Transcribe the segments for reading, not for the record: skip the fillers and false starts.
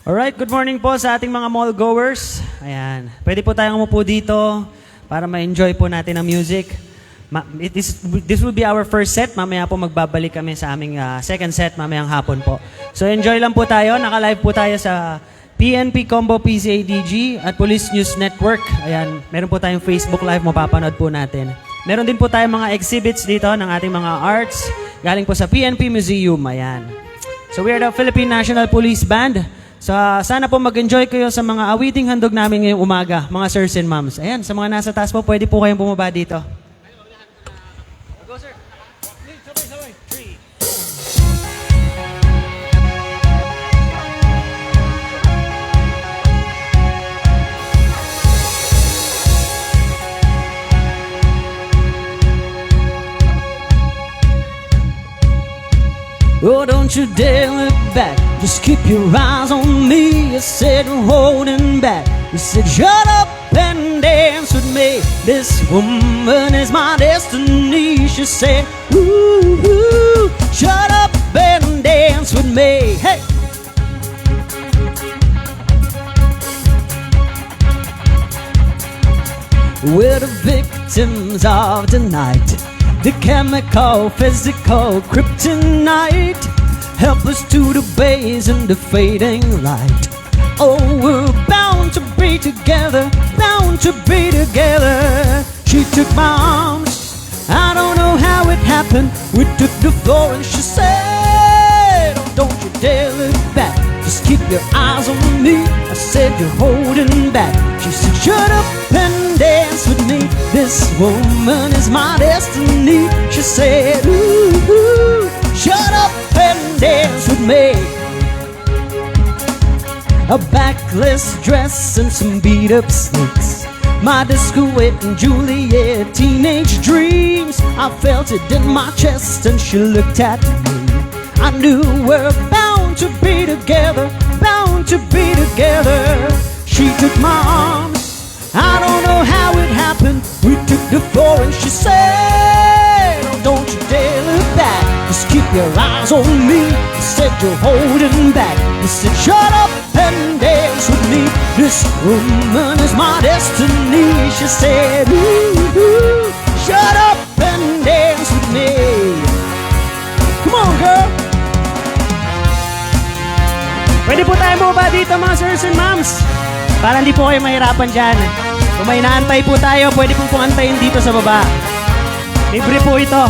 Alright, good morning po sa ating mga mall goers. Ayan, pwede po tayong umupo dito para ma-enjoy po natin ang music. This will be our first set. Mamaya po magbabalik kami sa aming second set mamayang hapon po. So enjoy lang po tayo. Naka-live po tayo sa PNP Combo PCADG at Police News Network. Ayan, meron po tayong Facebook Live, mapapanood po natin. Meron din po tayong mga exhibits dito ng ating mga arts galing po sa PNP Museum. Ayan. So we are the Philippine National Police Band. So, sana po mag-enjoy kayo sa mga awiting handog namin ngayong umaga, mga sirs and moms. Ayan, sa mga nasa taas po, pwede po kayong bumaba dito. Go, sir. Sabay. 3. Oh, don't you dare look back. Just keep your eyes on me. I said, holding back. You said, shut up and dance with me. This woman is my destiny. She said, ooh, shut up and dance with me. Hey! We're the victims of the night. The chemical, physical kryptonite. Help us to the base and the fading light. Oh, we're bound to be together, bound to be together. She took my arms, I don't know how it happened. We took the floor and she said, oh, don't you dare look back. Just keep your eyes on me. I said, you're holding back. She said, shut up and dance with me. This woman is my destiny. She said, ooh, shut up and dance with me. A backless dress and some beat-up sneaks. My disco and Juliet teenage dreams. I felt it in my chest and she looked at me. I knew we're bound to be together, bound to be together. She took my arms, I don't know how it happened. We took the floor and she said, oh, don't you dare look back. Just keep your eyes on me. I said, you're holding back. I said, shut up and dance with me. This woman is my destiny. She said, ooh, shut up and dance with me. Come on, girl. Pwede po tayo bumaba dito mga sirs and moms para hindi po kayo mahirapan dyan. Kung may naantay po tayo, pwede po pong antayin dito sa baba. Libre po ito.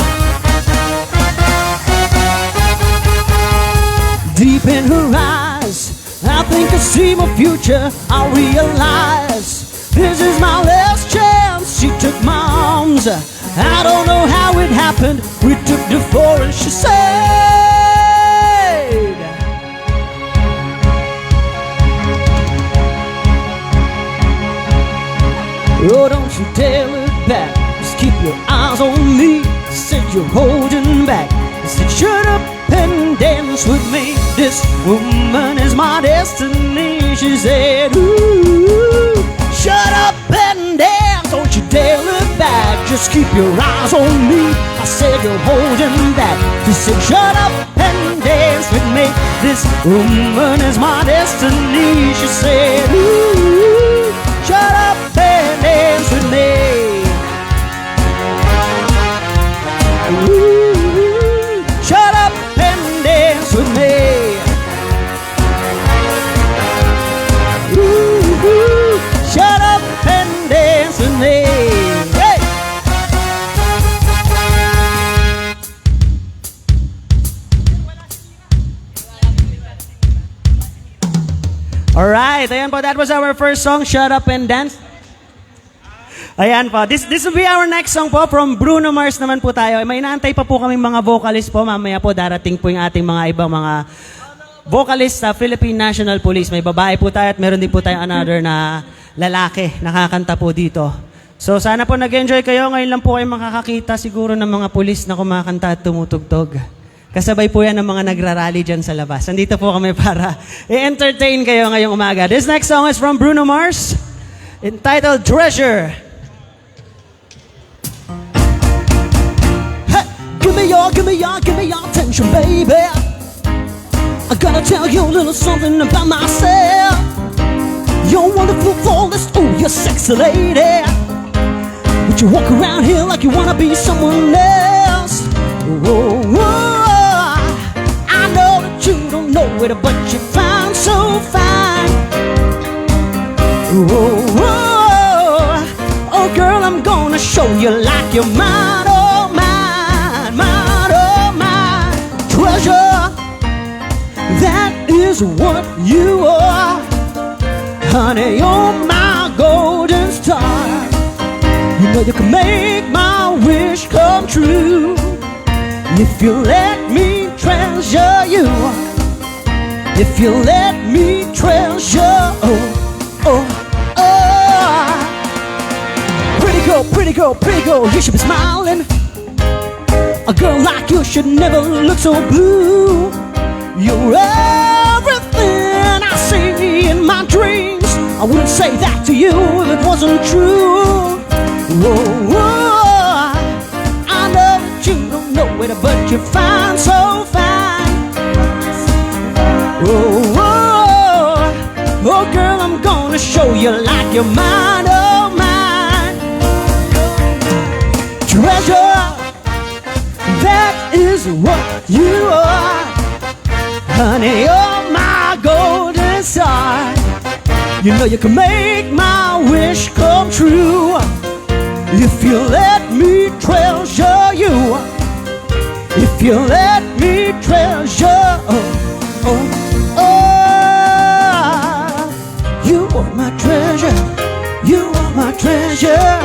Deep in her eyes, I think I see my future. I realize this is my last chance. She took my arms, I don't know how it happened. We took the floor and she said, oh, don't you dare look back. Just keep your eyes on me. I said, you're holding back. I said, shut up and dance with me. This woman is my destiny. She said, ooh, shut up and dance. Don't you dare look back. Just keep your eyes on me. I said, you're holding back. She said, shut up and dance with me. This woman is my destiny. She said, ooh, shut up and dance with me. Ooh, shut up and dance with me. Ooh, shut up and dance with me. Hey! Alright, ayan po, that was our first song, Shut Up and Dance. Ayan po, this will be our next song po from Bruno Mars naman po tayo. May inaantay pa po kaming mga vocalist po. Mamaya po darating po yung ating mga ibang mga vocalist sa Philippine National Police. May babae po tayo at meron din po tayong another na lalaki nakakanta po dito. So sana po nag-enjoy kayo. Ngayon lang po kayo makakakita siguro ng mga pulis na kumakanta at tumutugtog. Kasabay po yan ng mga nagrarally dyan sa labas. Nandito po kami para i-entertain kayo ngayong umaga. This next song is from Bruno Mars, entitled Treasure. Hey, give me your attention, baby. I gotta tell you a little something about myself. You're wonderful, flawless, oh, you're sexy lady. But you walk around here like you wanna be someone else. Oh, oh, I know that you don't know it, but you find so fine. Oh, oh, oh, girl, I'm gonna show you like you're mine, oh, mine, mine, oh, mine. Treasure, that is what you are. Honey, you're my golden star. You know you can make my wish come true if you let me treasure you. If you let me treasure, oh, oh, oh. Pretty girl, pretty girl, pretty girl, you should be smiling. A girl like you should never look so blue. You're everything I see in my dreams. I wouldn't say that to you if it wasn't true. Whoa, whoa, I know that you don't know it, but you're fine, so fine. Whoa, whoa, oh girl, I'm gonna show you like you're mine, oh mine. Treasure, that is what you are. Honey, you're my golden star. You know you can make my wish come true if you let me treasure you. If you let me treasure, oh, oh, oh. You are my treasure. You are my treasure.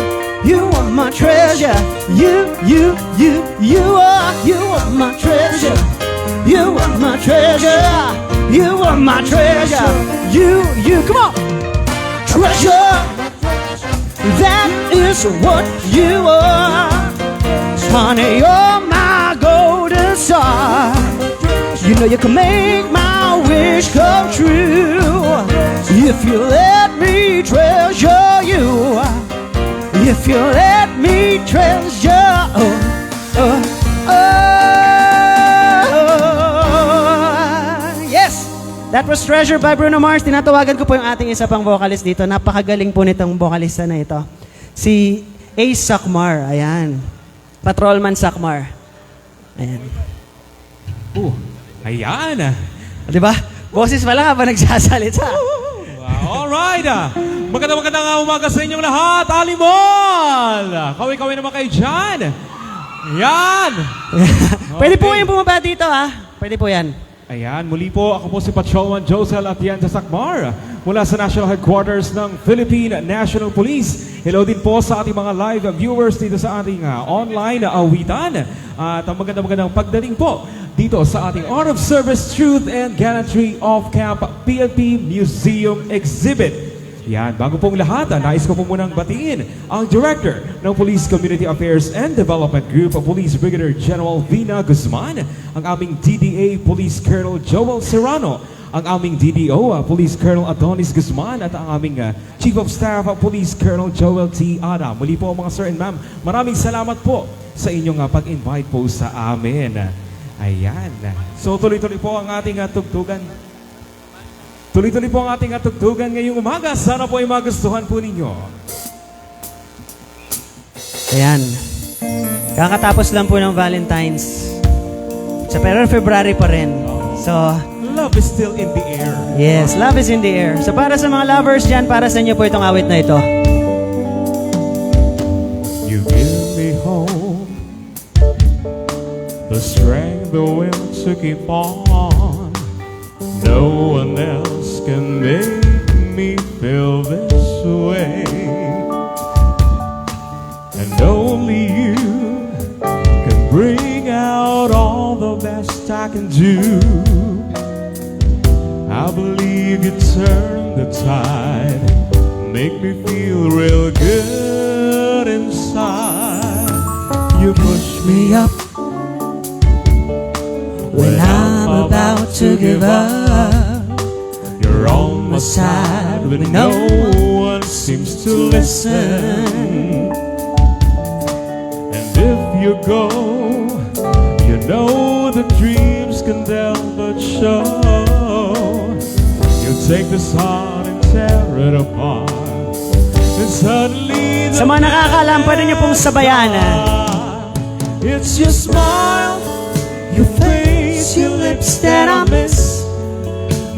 You are my treasure. You are my treasure. You are my treasure. You are my treasure. You, come on. Treasure, that is what you are. Honey, you're my golden star. You know you can make my wish come true if you let me treasure you. If you let me treasure, oh, oh, oh. Yes, that was Treasure by Bruno Mars. Tinatawagan ko po yung ating isa pang vocalist dito. Napakagaling po nitong vocalista na ito. Si Ace Sakmar. Ayan. Patrolman Sakmar. Ayan. Ayan. Diba? Boses pala habang nagsasalita. Alright. Magandang umaga sa inyong lahat. Alimol! Kaway-kaway naman kayo dyan. Yan. Pwede po yung bumaba dito, ha? Pwede po yan. Ayan, muli po, ako po si Patrolman Josel Atienza Sakmar mula sa National Headquarters ng Philippine National Police. Hello din po sa ating mga live viewers dito sa ating online awitan. At magandang pagdating po dito sa ating Art of Service, Truth and Gallantry of Camp PNP Museum Exhibit. Yan, bago pong lahat, nais ko po munang batiin ang Director ng Police Community Affairs and Development Group, Police Brigadier General Vina Guzman, ang aming DDA Police Colonel Joel Serrano, ang aming DDO Police Colonel Adonis Guzman, at ang aming Chief of Staff Police Colonel Joel T. Ada. Muli po mga sir and ma'am, maraming salamat po sa inyong pag-invite po sa amin. Ayan. So tuloy-tuloy po ang ating tugtugan. Tuloy-tuloy po ang ating tugtugan ngayong umaga. Sana po ay magustuhan po ninyo. Ayan. Kakatapos lang po ng Valentine's. Pero February pa rin. So, love is still in the air. Yes, love is in the air. So para sa mga lovers dyan, para sa inyo po itong awit na ito. You give me hope, the strength, the will to keep on. No one else can make me feel this way, and only you can bring out all the best I can do. I believe you turn the tide, make me feel real good inside. You push me up when I'm about to give up. You're on my side when no one seems to listen. And if you go, you know the dreams can never show. take this heart and tear it apart. And suddenly the Sa mga nakakaalam, pwede niyo pong sabayan. It's your smile, your face, your lips that I miss.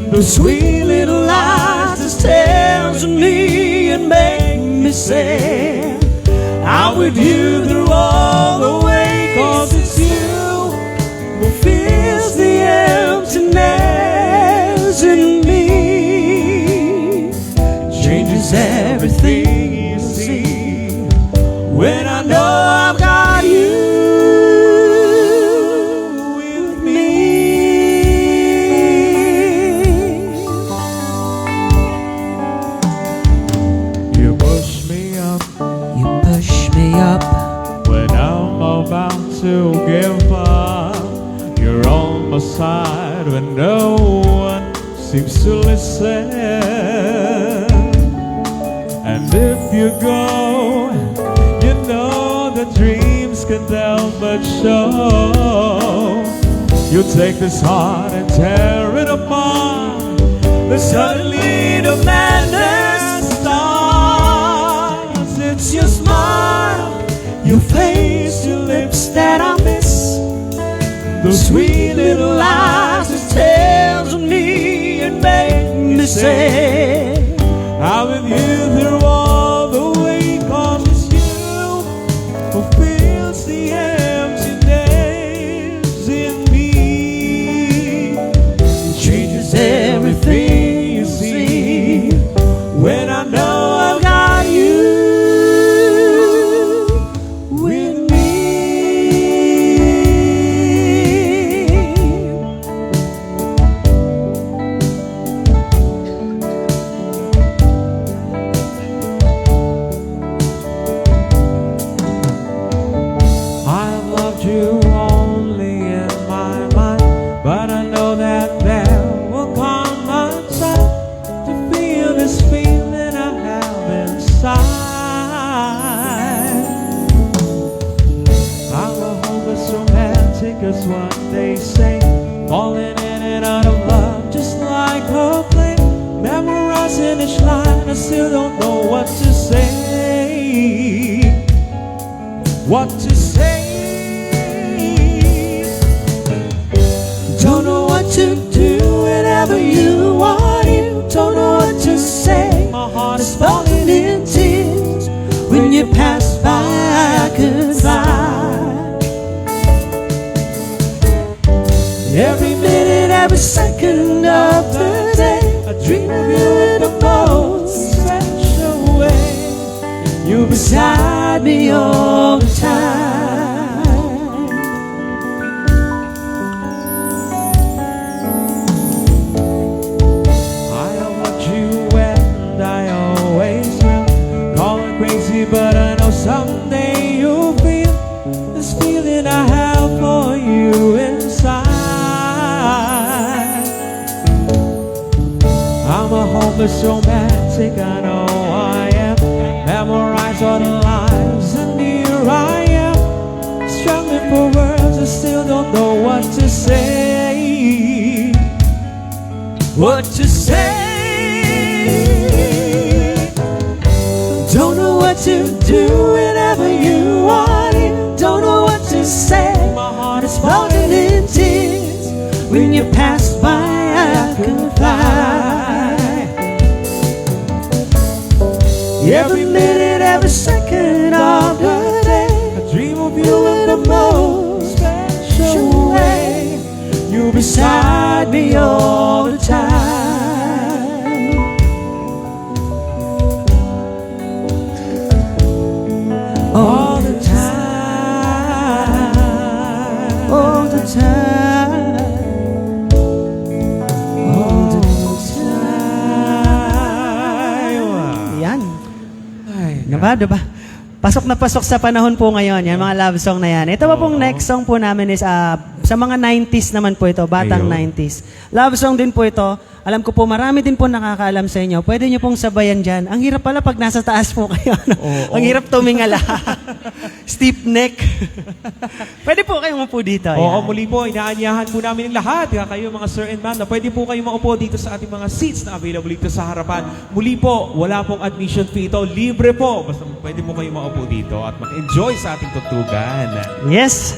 The sweet little lies that tells me and make me say I'm with you through all the way. 'Cause it's you who fills the emptiness in me. Changes everything you see when I know I've got you with me. You push me up You push me up when I'm about to give up. You're on my side when no one seems to listen. And if you go, you know the dreams can help but show. You take this heart and tear it apart. But suddenly the madness starts. It's your smile, your face, your lips that I miss. Those sweet little lies that tells me and make me say I'm with you through all the way. 'Cause it's you who fills the emptiness in me. It changes everything you see when I know I've got you with me. I've loved you only in my mind, but I know that there will come a time to feel this feeling I have inside. I'm a hopeless romantic, is what they say, falling in and out of love just like a play, memorizing each line. I still don't know what to say. What to say? Don't know what to do whenever you want it. Don't know what to say. My heart is Falling in tears when you pass by. I could fly. Every minute, every second of the day, I dream of you in the most special way. You beside me all the time. I don't want you and I always will. Call it crazy, but I know someday you'll feel this feeling I have for you inside. I'm a hopeless romantic, I know I am. Memorize all the lines, and here I am, struggling for words. I still don't know what to say. What to say? Don't know what to do whenever you want it. Don't know what to say. My heart is Falling in tears when you pass by. I could fly. Every minute, every second of the day, I dream of you in the most special way. you beside me all the time. All the time. All the time. All the time. Yan. Diba? Pasok na pasok sa panahon po ngayon, yan mga love song na yan. Ito pa pong next song po namin is sa mga 90s naman po ito, batang Ayun. 90s. Love song din po ito. Alam ko po, marami din po nakakaalam sa inyo. Pwede nyo pong sabayan dyan. Ang hirap pala pag nasa taas po kayo. Ano? Oo. Ang hirap tumingala. Steep neck. Pwede po kayong upo dito. Oo, Ayan. muli po, inaanyahan po namin ang lahat, kayo mga sir and ma'am, na pwede po kayo maupo dito sa ating mga seats na available dito sa harapan. Muli po, wala pong admission fee ito, libre po. Basta pwede po kayo maupo dito at mag-enjoy sa ating tugtugan. Yes.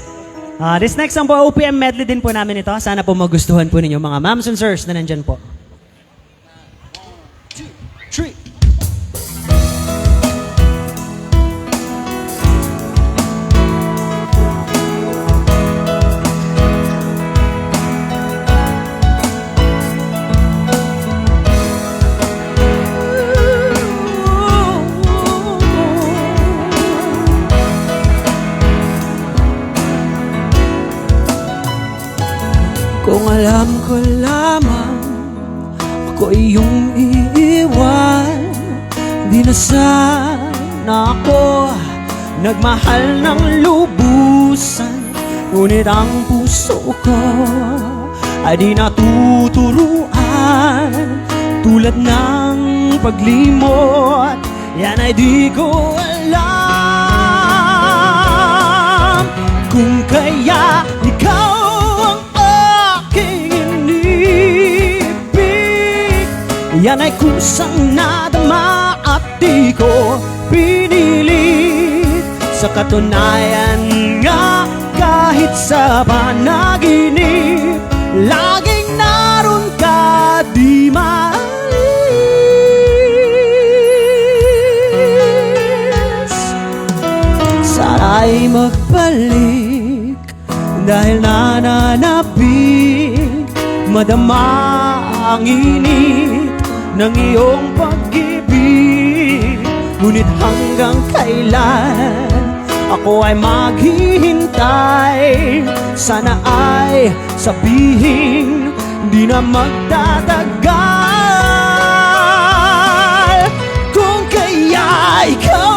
This next song po, OPM medley din po namin ito. Sana po magustuhan po ninyo mga moms and sirs na nandyan po. 3. Kung alam ko lamang ako iyong iiwan, di na sana ako nagmahal ng lubusan. Ngunit ang puso ko ay di natuturuan. Tulad ng paglimot, yan ay di ko alam. Kung kaya ikaw ang aking inibig, yan ay kusang nadama at di ko pinilit. Sa katunayan nga, kahit sa panaginip, laging naroon ka, di maalis. Sana'y magbalik, dahil nananapig, madama ang init ng iyong pag-ibig. Ngunit hanggang kailan ako ay maghihintay? Sana ay sabihin di na magtatagal. Kung kaya ikaw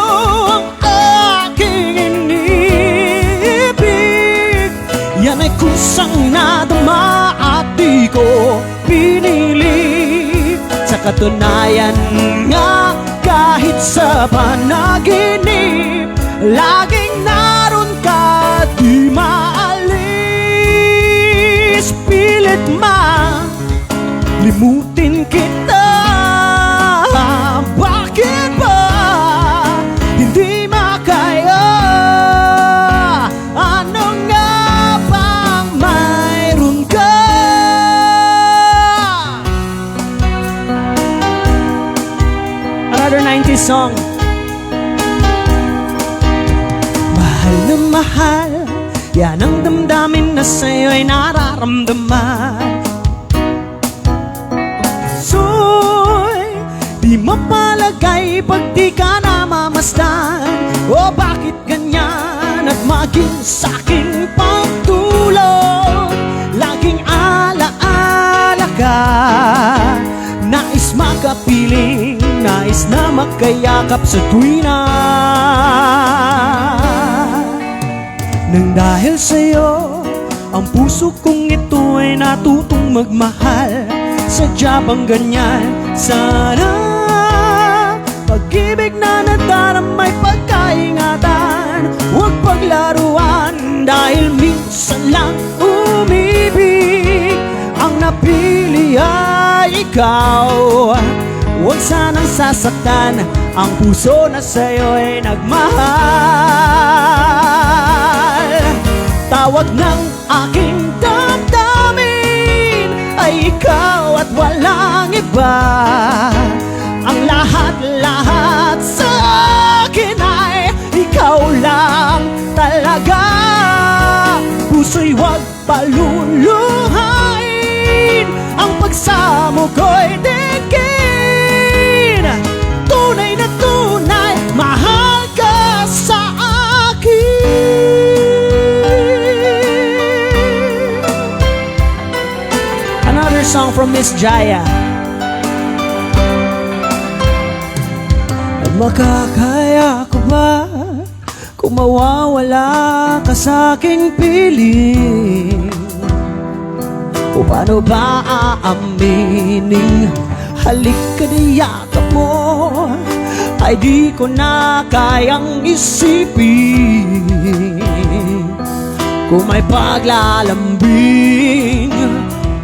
ang aking inibig, yan ay kusang nadama at di ko pinilit. Sa katunayan nga, kahit sa panaginip, laging naroon ka, di maalis. Pilit limutin kita, bakit ba hindi makaya? Ano nga bang mayroon ka? Another 90s song. Mahal na mahal, yan ang damdamin na sa'yo'y nararamdaman. So'y di mapalagay pag di ka namamasdan. O bakit ganyan at maging sa'king pagtulog? Laging alaala ka, nais makapiling, nais na magkayakap sa tuwina. Nang dahil sa'yo, ang puso kong ito ay natutong magmahal. Sadya bang ganyan? Sana pag-ibig na nadaramay pagkaingatan, huwag paglaruan dahil minsan lang umibig. Ang napili ay ikaw, huwag sanang sasaktan ang puso na sa'yo ay nagmahal. Tawag ng aking damdamin ay ikaw at walang iba. Ang lahat-lahat sa akin ay ikaw lang talaga. Puso'y huwag paluluhain, ang pagsamo ko'y digin. Tunay na tunay, mahal ka sa akin. Another song from Miss Jaya. Makakaya ko ba kung mawawala ka sa aking piling? O paano ba aaminin? Halik ka na yakap mo, ay di ko na kayang isipin. Kung may paglalambing,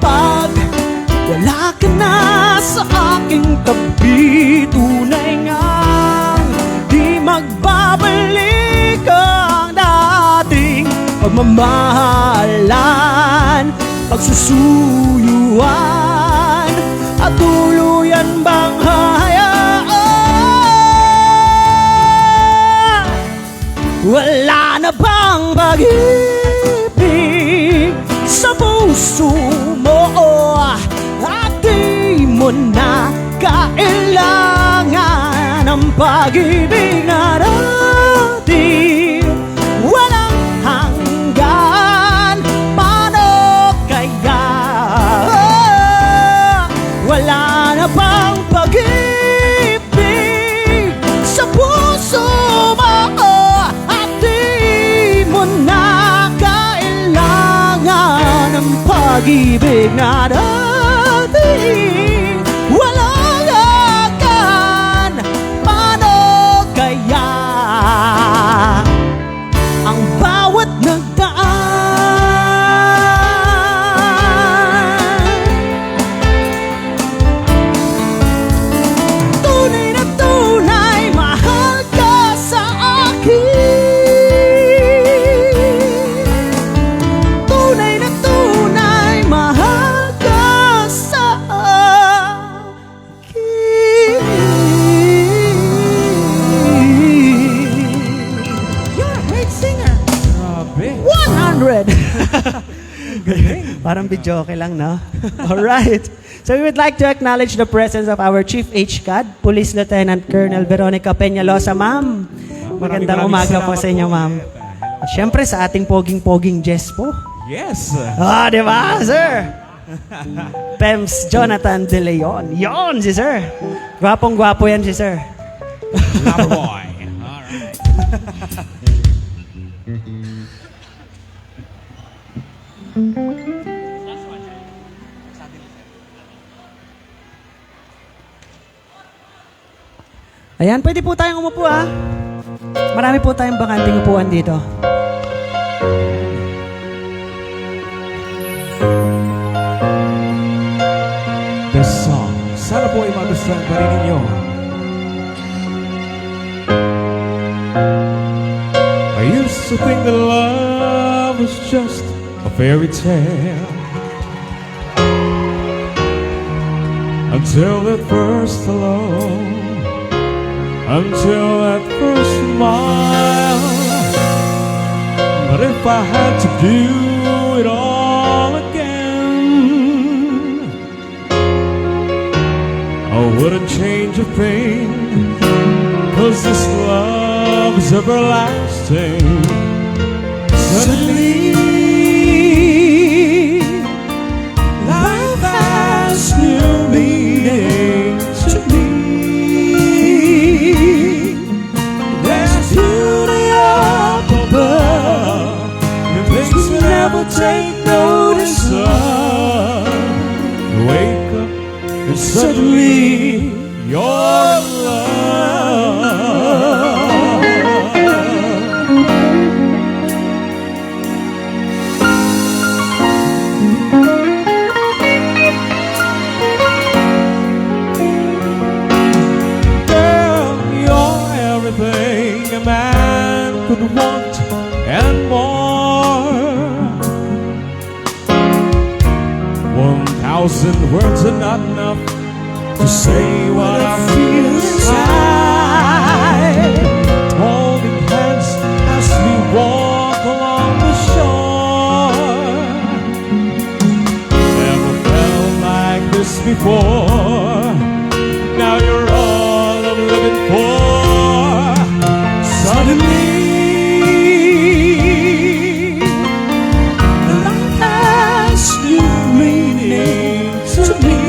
pag wala ka na sa aking tabi, tunay ngang di magbabalik ang dating pagmamahalan, pagsusuyuan, at tuluyan bang hayaan. Wala na bang pag-ibig sa puso mo, at di mo na kailangan ang pag-ibig na dati walang hanggan. Paano kaya? Wala na bang pag-ibig sa puso mo, at di mo na kailangan ang pag-ibig na dati walang hanggan. Paano kaya ang bawat nagdaan? Tunay na tunay, mahal ka sa akin. Tunay na tunay, mahal ka sa akin. You're a great singer. Grabe. 100! Parang bidyoke lang, no? Alright. So we would like to acknowledge the presence of our Chief HCAD, Police Lieutenant Colonel Veronica Peñalosa, ma'am. Magandang umaga po sa inyo, ma'am. At syempre sa ating poging-poging Jess po. Yes. Ah, di ba, sir? Pems Jonathan De Leon. Yon, si sir. Gwapong-gwapo yan si sir. Lover boy. All right. Ayan, pwede po tayong umupo, ha? Marami po tayong bakanting upuan dito. This song, sana po ay magustuhan pa rin ninyo. I used to think that love was just a fairy tale, until that first hello, until that first smile. But if I had to do it all again, I wouldn't change a thing, 'cause this love is everlasting. Suddenly, life has new meaning to me. There's beauty up above, and things we never take notice of. You wake up and suddenly you're in love. Girl, you're everything a man could want and more. 1,000 words are not enough to say what I feel inside. Holding hands as we walk along the shore. Never felt like this before. Now you're all I'm looking for. Suddenly, life has new meaning to me.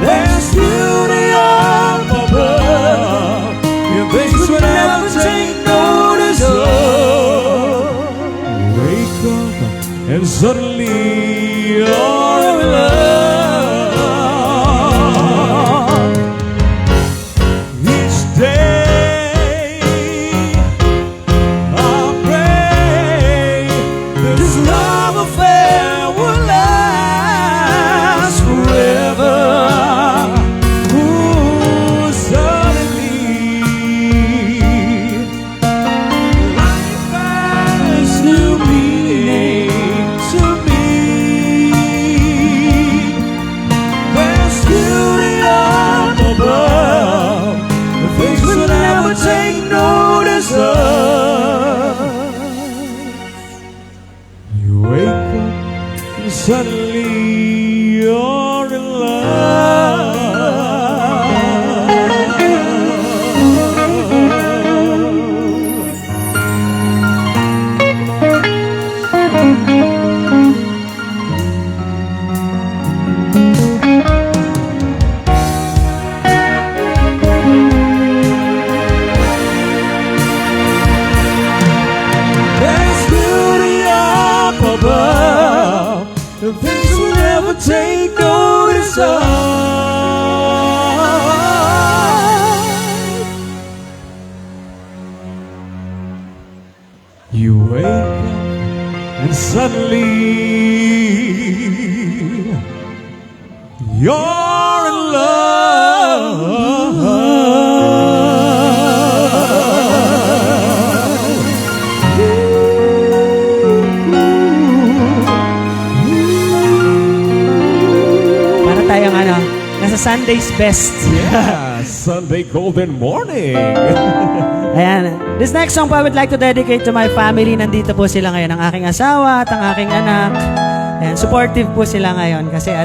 There's beauty up above, and things we never take notice of. Wake up suddenly you're in love. Each day I pray this love affair will last forever. Ooh, suddenly life has new meaning to me. There's beauty up above, the things we never take notice of. You wake up and suddenly you're in love. There's beauty up above, the things we'll never take notice of. You wake up and suddenly you're in love. Para tayong nasa Sunday's best. Yeah, Sunday Golden Morning. Ayan. This next song po I would like to dedicate to my family. Nandito po sila ngayon, ang aking asawa at ang aking anak. Ayan, supportive po sila ngayon kasi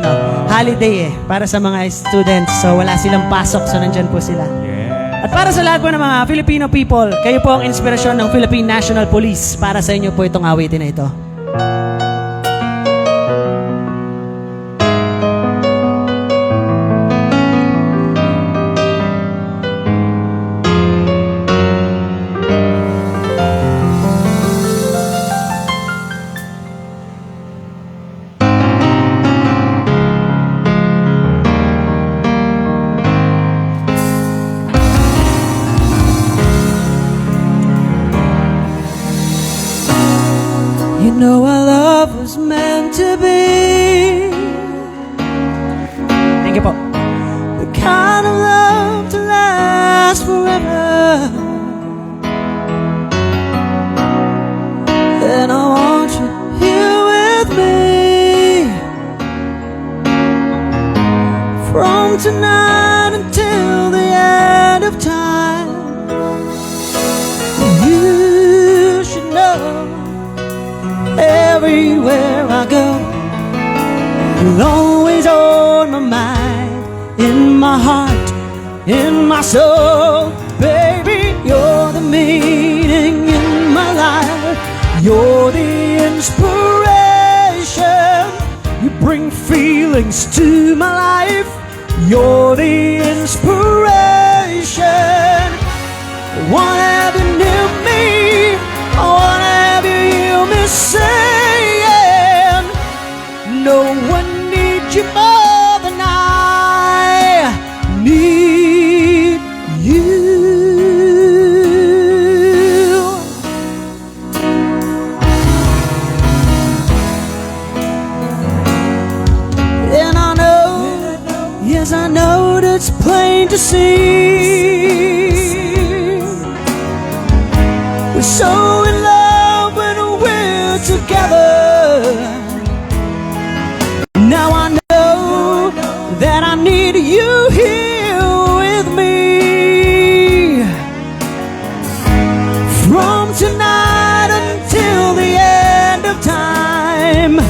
holiday para sa mga students. So wala silang pasok, so nandyan po sila. Yeah. At para sa lahat po ng mga Filipino people, kayo po ang inspirasyon ng Philippine National Police. Para sa inyo po itong awitin na ito. You know our love was meant to be Thank you po. the kind of love to last forever. And I want you here with me from tonight until the end of time. You should know everywhere I go, you're always on my mind, in my heart, in my soul. Baby, you're the meaning in my life. You're the inspiration. You bring feelings to my life. You're the inspiration. I wanna have you near me. I wanna have you hear me saying, no one needs you more than I need you. And I know, yes I know that's plain to see. We're so in love when we're together. Now I know that I need you here with me. From tonight until the end of time.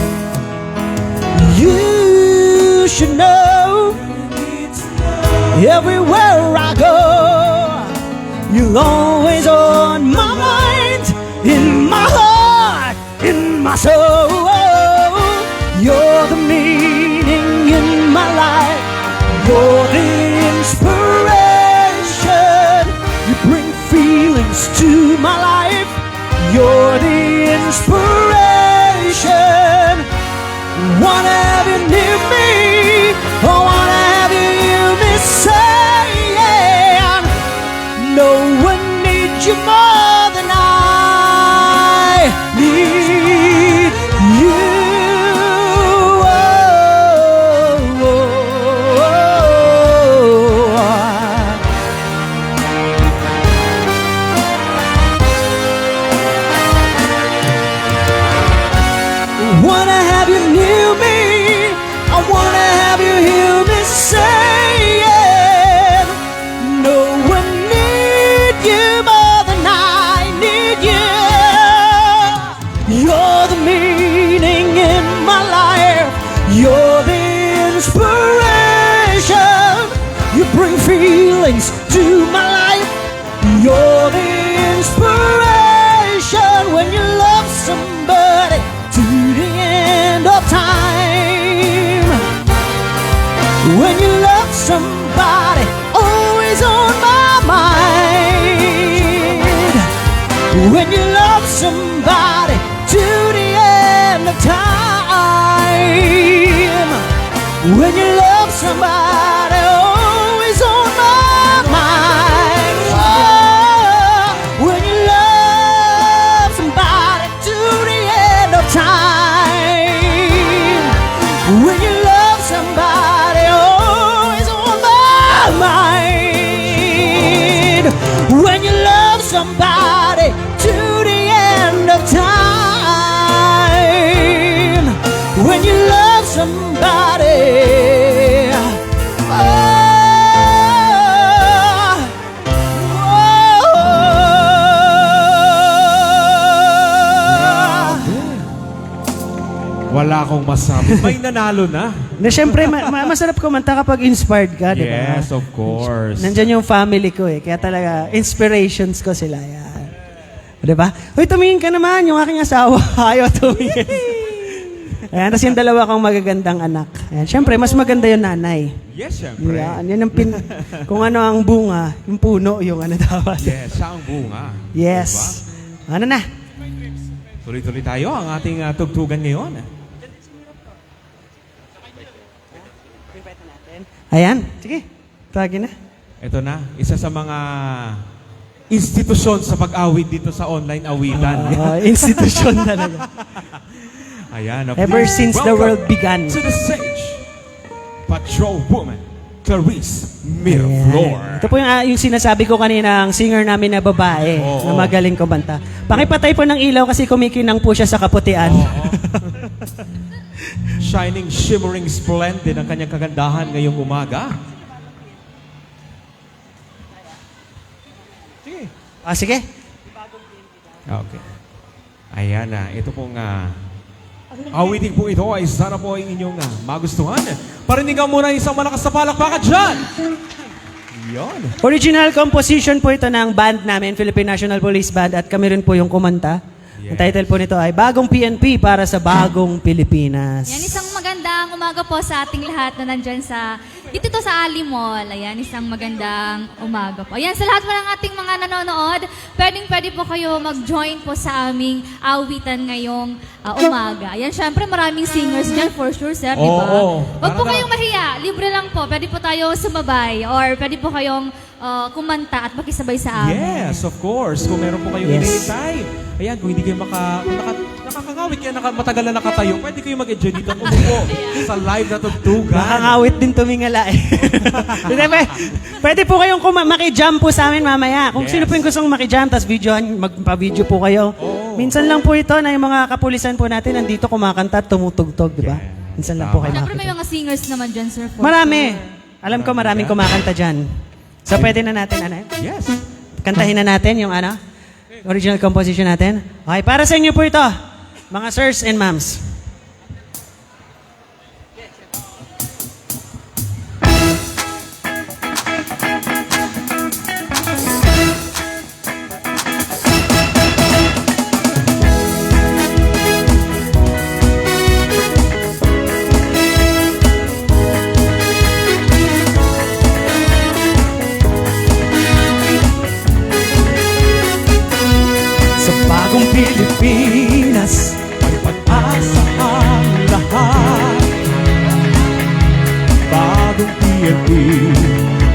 You should know, everywhere I go, you're always on my mind, in my heart, in my soul. You're the meaning in my life. You're the inspiration. You bring feelings to my life. You're the inspiration. feelings to my life. You're the inspiration when you love somebody to the end of time. When you love somebody, always on my mind. When you love somebody to the end of time. When you love somebody, always on my mind. Oh, when you love somebody to the end of time. When you love somebody, always on my mind. When you love somebody to the end of time. When you love somebody, Wala akong masabi. May nanalo na. Na syempre, masarap kumanta kapag inspired ka, di ba? Yes, of course. Nandyan yung family ko eh. Kaya talaga, inspirations ko sila. Yan. Di ba? Hoy, tumingin ka naman. Yung aking asawa, ayaw tumingin. Ayan, tapos yung dalawa kong magagandang anak. Ayan, syempre, mas maganda yung nanay. Yes, syempre. Yan ang kung ano ang bunga, yung puno, yung ano dapat. Yes, siya ang bunga. Yes. Ano na? Tuloy-tuloy tayo ang ating tugtugan ngayon. Ayan, sige. Tawagin na. Ito na, isa sa mga institusyon sa pag-awit dito sa online awitan. Institusyon talaga. Ayan. Ever please since the welcome world began. to the stage, Patrol Woman, Clarice Miraflor. Ayan. Ito po yung sinasabi ko kanina, ang singer namin na babae, Oo. na magaling kumanta. Pakipatay po ng ilaw kasi kumikinang po siya sa kaputian. Shining, shimmering, splendid ang kanyang kagandahan ngayong umaga. Sige. Sige. Okay. Ayan na. Ito pong awiting po ito ay sana po ay inyong magustuhan. Parinigan muna isang malakas na palakpakan dyan. Yon. Original composition po ito ng band namin, Philippine National Police Band, at kami rin po yung kumanta. Ang title po nito ay Bagong PNP para sa Bagong Pilipinas. Yan, isang magandang umaga po sa ating lahat na nandyan sa, dito to sa Ali Mall. Ayan, isang magandang umaga po. Ayan, sa lahat po ng ating mga nanonood, pwede po kayo mag-join po sa aming awitan ngayong umaga. Ayan, syempre maraming singers dyan for sure, sir, di ba? Huwag po kayong mahiya, libre lang po. Pwede po tayo sumabay or pwede po kayong kumanta at makisabay sa amin. Yes, of course. Kung meron po kayong hinihintay. Ayan, kung hindi kayo nakakangawit kaya matagal na nakatayo, pwede kayo mag-enjoy dito at umupo sa live na tugtugan. Nakangawit din tumingala eh. Pwede po kayong maki-jam po sa amin mamaya. Kung sino po yung gustong maki-jam, tapos magpa-video po kayo. Minsan lang po ito na yung mga kapulisan po natin nandito kumakanta at tumutugtog, di ba? Minsan lang po kayo Syempre may makakita. mga singers naman dyan, sir. For Marami. sure. Alam ko maraming kumakanta dyan. So pwede na natin, Yes. kantahin na natin yung original composition natin. Okay, para sa inyo po ito, mga sirs and ma'ams. Sa bagong Pilipinas, may pag-asa ang lahat. Bagong PNP,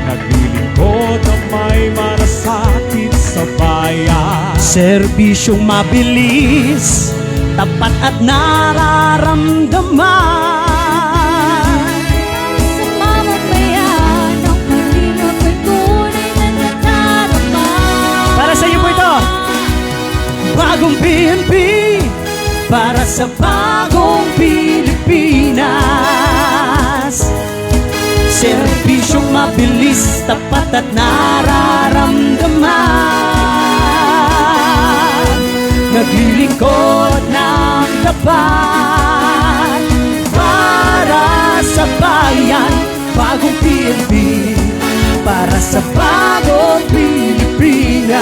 naglilingkod na may malasakit sa bayan. Serbisyong mabilis, tapat at nararamdaman. Sa mamamayan, ang mahirap ay tunay na nakatarama. Para sa iyo po ito. Bagong PNP para sa bagong Pilipinas. Serbisyong mabilis, tapat at nararamdaman. Naglilingkod ng tapat para sa bayan. Bagong PNP para sa bagong Pilipinas.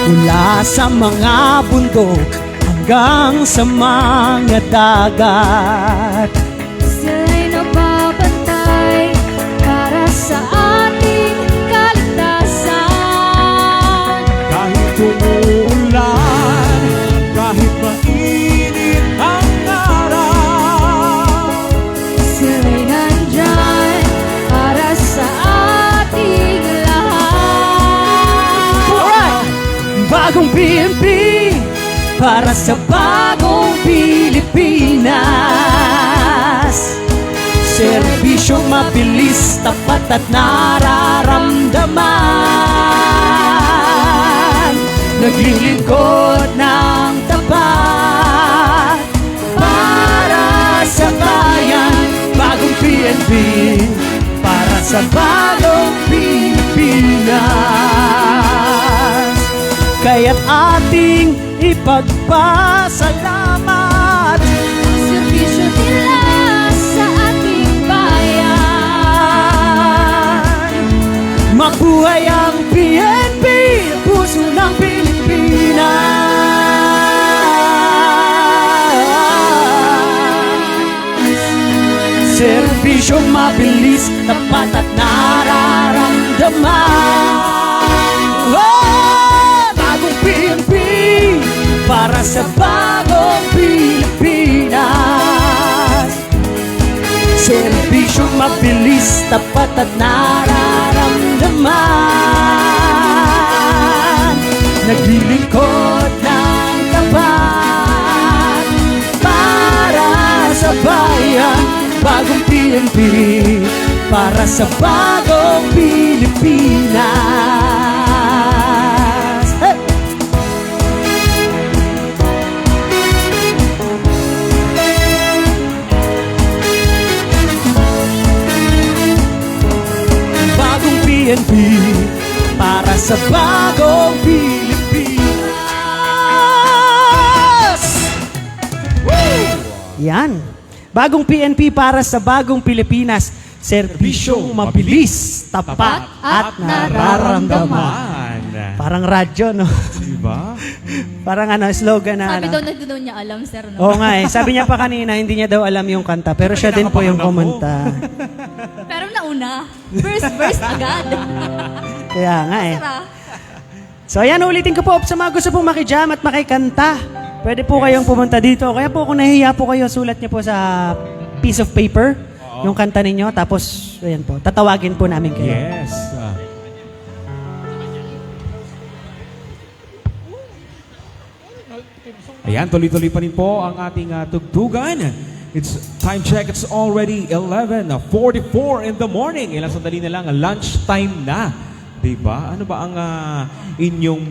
Mula sa mga bundok hanggang sa mga dagat, Sila'y nababantay para sa ating kaligtasan. Kahit umuulan, kahit mainit ang araw, Sila'y nandyan para sa ating lahat. alright! Bagong PNP para sa bagong Pilipinas. Serbisyong mabilis, tapat at nararamdaman. Naglilingkod ng tapat para sa bayan. Bagong PNP para sa bagong Pilipinas. Kaya't ating ipagpasalamat Serbisyo nila sa ating bayan. Mabuhay ang PNP, puso ng Pilipinas. Serbisyong mabilis, tapat at nararamdaman. Oh, bagong PNP para sa bagong Pilipinas. Serbisyong mabilis, tapat at nararamdaman. Naglilingkod ng tapat para sa bayan. Bagong PNP para sa bagong Pilipinas. Hey! Bagong PNP para sa bagong Pilipinas. Woo! Yan. Bagong PNP para sa bagong Pilipinas. Serbisyong mabilis, tapat at nararamdaman. Parang radyo, no? diba? Parang slogan na Sabi daw na daw niya alam, sir. No? Oo nga eh. Sabi niya pa kanina, hindi niya daw alam yung kanta. Pero siya din po yung kumanta. Pero nauna. First verse agad. Kaya nga eh. Sir, ah. So ayan, ulitin ko po sa mga gusto pong makijam at makikanta. Pwede po kayong pumunta dito. Kaya po kung nahihiya po kayo, sulat niyo po sa piece of paper yung kanta ninyo. Tapos, ayan po, tatawagin po namin kayo. Yes. Ayan, tuloy-tuloy pa rin po ang ating tugtugan. It's time check. It's already 11:44 in the morning. Ilang sandali na lang, lunch time na. Diba? Ano ba ang inyong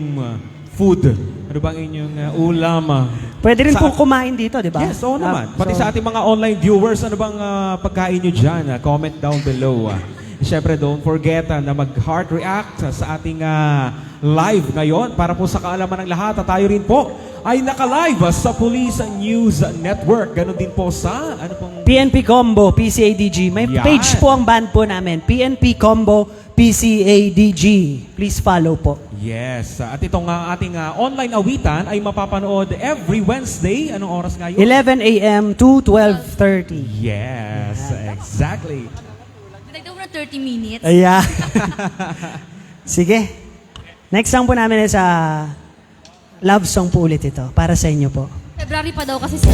food? Ano ba ang inyong ulam? Pwede rin Sa- po kumain dito, di ba? Yes, oo naman. Pati So, sa ating mga online viewers, ano bang pagkain nyo dyan? Comment down below. Siyempre, don't forget na mag-heart react sa ating live ngayon para po sa kaalaman ng lahat. At tayo rin po ay naka-live sa Police News Network. Ganon din po sa ano pong PNP Combo, PCADG. May Yan. page po ang band po namin. PNP Combo, PCADG. Please follow po. Yes. At itong ating online awitan ay mapapanood every Wednesday. Anong oras ngayon? 11 a.m. to 12:30. Yes, exactly. Nagdaw na 30 minutes. Ayan. Sige. Next song po namin is love song po ulit ito. Para sa inyo po. February pa daw kasi, sir.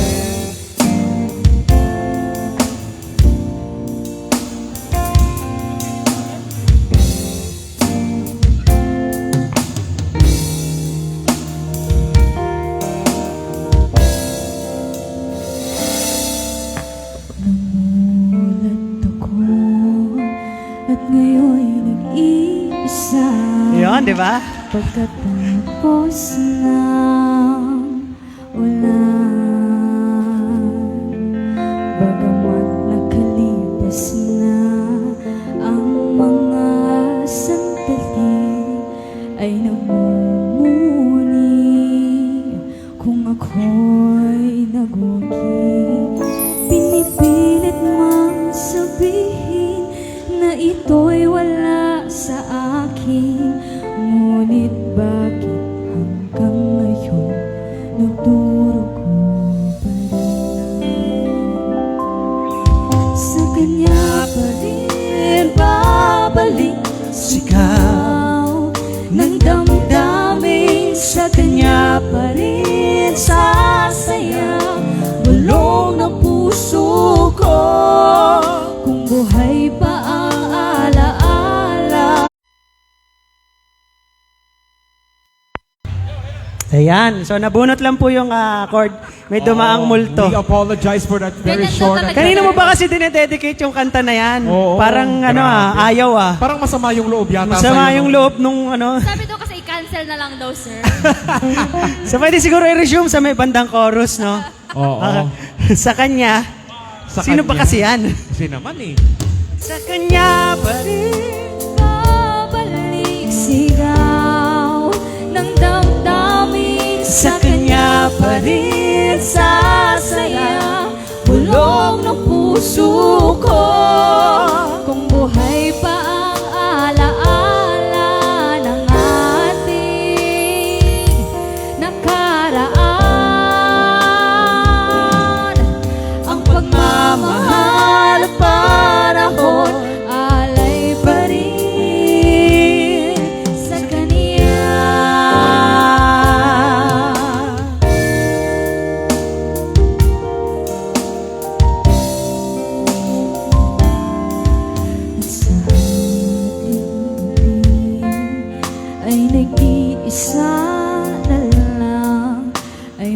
At ngayon'y nag-iisa. Yun, di ba? Pagkatapos ng ulan, bagamat nakalipas na ang mga sandali, ay namumuni kung ako'y nagugi. Pinipilit mang sabihin na ito'y pa rin sasaya, bulong ng puso ko. Kung buhay pa ang alaala. Ayan. So, nabunot lang po yung chord. May dumaang multo. We apologize for that very Ganyan short. talaga. Kanino mo ba kasi dinededicate yung kanta na yan? Oo, Parang grabe. ayaw Parang masama yung loob yata Masama sa'yo, yung no? loob nung Sabi daw kasi i-cancel na lang daw, sir. So, pwede siguro i-resume sa may bandang chorus, no? Oo. Sa kanya. Sa Sino kanya. ba kasi yan? Kasi naman eh. Sa kanya pa rin. Babalik sigaw ng damdamin, Sa kanya pa rin sasaya, bulong ng puso ko. Kung buhay pa ang alaala ng ating nakaraan, ang pagmamahal at panahon, alay pa rin sa kanya. Sa dibdib ay nag-iisa na lang, ay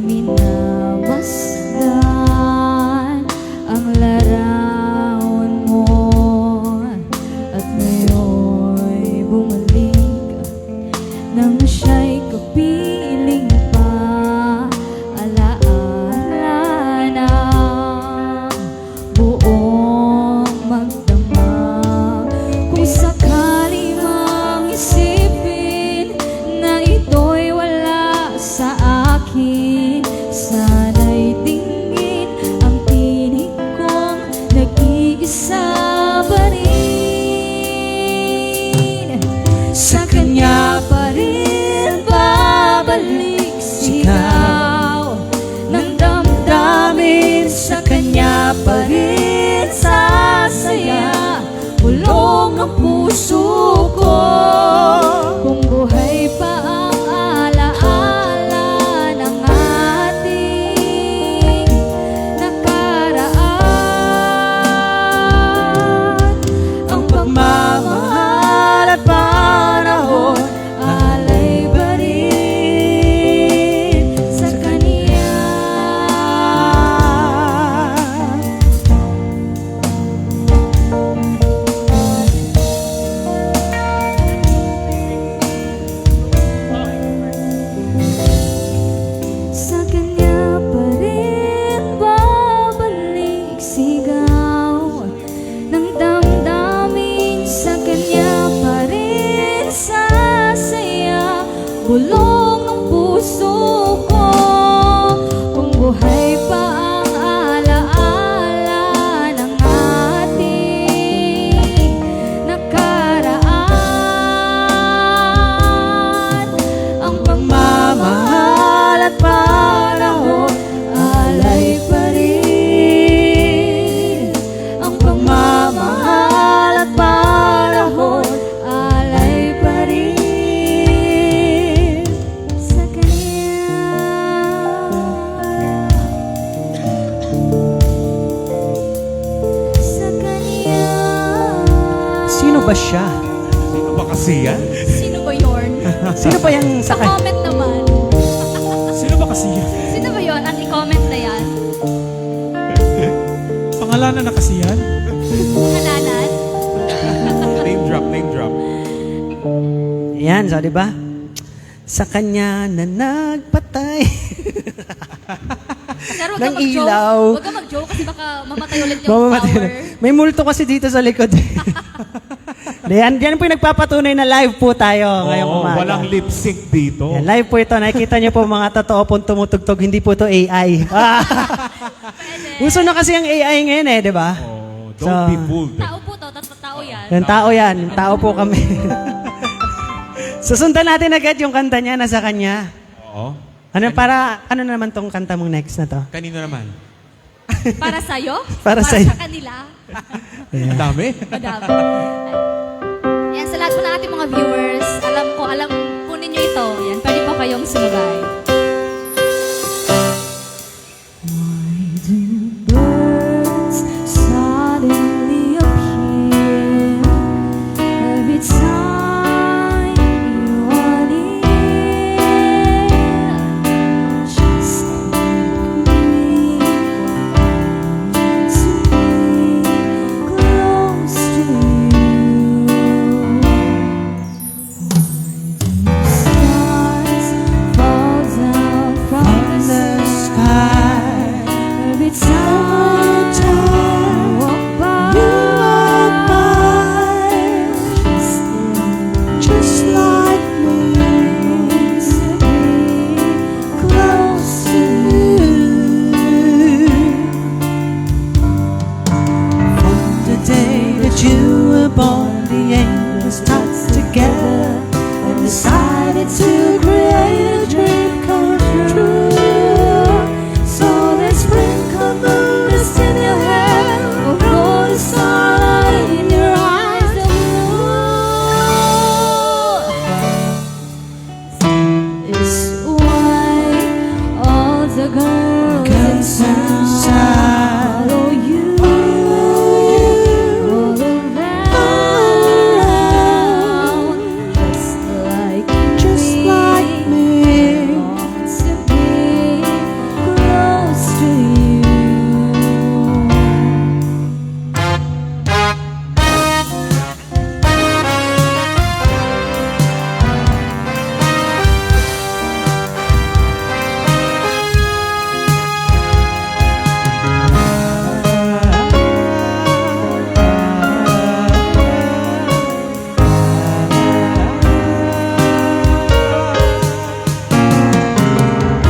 minamasdan ang larawan mo. At ngayon'y bumalik nang siya'y kapiling pa, alaala na buong magdamag. Kung sakali mang isipin na ito'y wala sa akin, sana'y tingin ang tinig kong nag-iisa pa rin. Sa kanya pa rin babalik sigaw ng damdamin, sa kanya pa rin sasaya, bulong ng puso ko. Kung buhay pa ang alaala ng ating nakaraan, ang pagmamahal at panahon, alay pa rin sa kanya. Sa kanya pa rin babalik sigaw ng damdamin, sa kanya pa rin sasaya, bulong ng puso ko. Kung buhay pa ang alaala ng ating nakaraan, ang pagmamahal at panahon, alay pa rin. Ang pagmamahal at panahon, alay pa rin sa kanya. Sa kanya. Sino ba siya? Sino ba kasi yan? Sino ba yun? Sino ba yung Sa sa kanya? comment naman. Sino ba kasi yan? Sino ba yun? At i-comment na yan. Pangalanan na kasi yan? Halalan. Name drop, name drop. Yan, so, di ba? Sa kanya na nagpatay. Sir, huwag Ng ka mag-joke. ilaw. Huwag ka mag-joke kasi baka mamatay ulit yung Mamamatay power. na. May multo kasi dito sa likod. Yan po yung nagpapatunay na live po tayo ngayong Oo, umaga. walang lip sync dito. Yan, live po ito. Nakikita niyo po mga totoo pong tumutugtog. Hindi po to AI. Uso na kasi ang AI ngayon eh, di ba? Oh, don't be fooled. Tao po to, tao yan. Yung tao yan. Yung tao po kami. Susundan natin agad yung kanta niya na sa kanya. Oo. Ano naman tong kanta mong next na to? Kanino naman? Para sa'yo? Para sa'yo. sa kanila? Ang dami. Madami. Yan, sa lahat po ng ating mga viewers, alam po ninyo ito. Yan, pwede po kayong sumabay.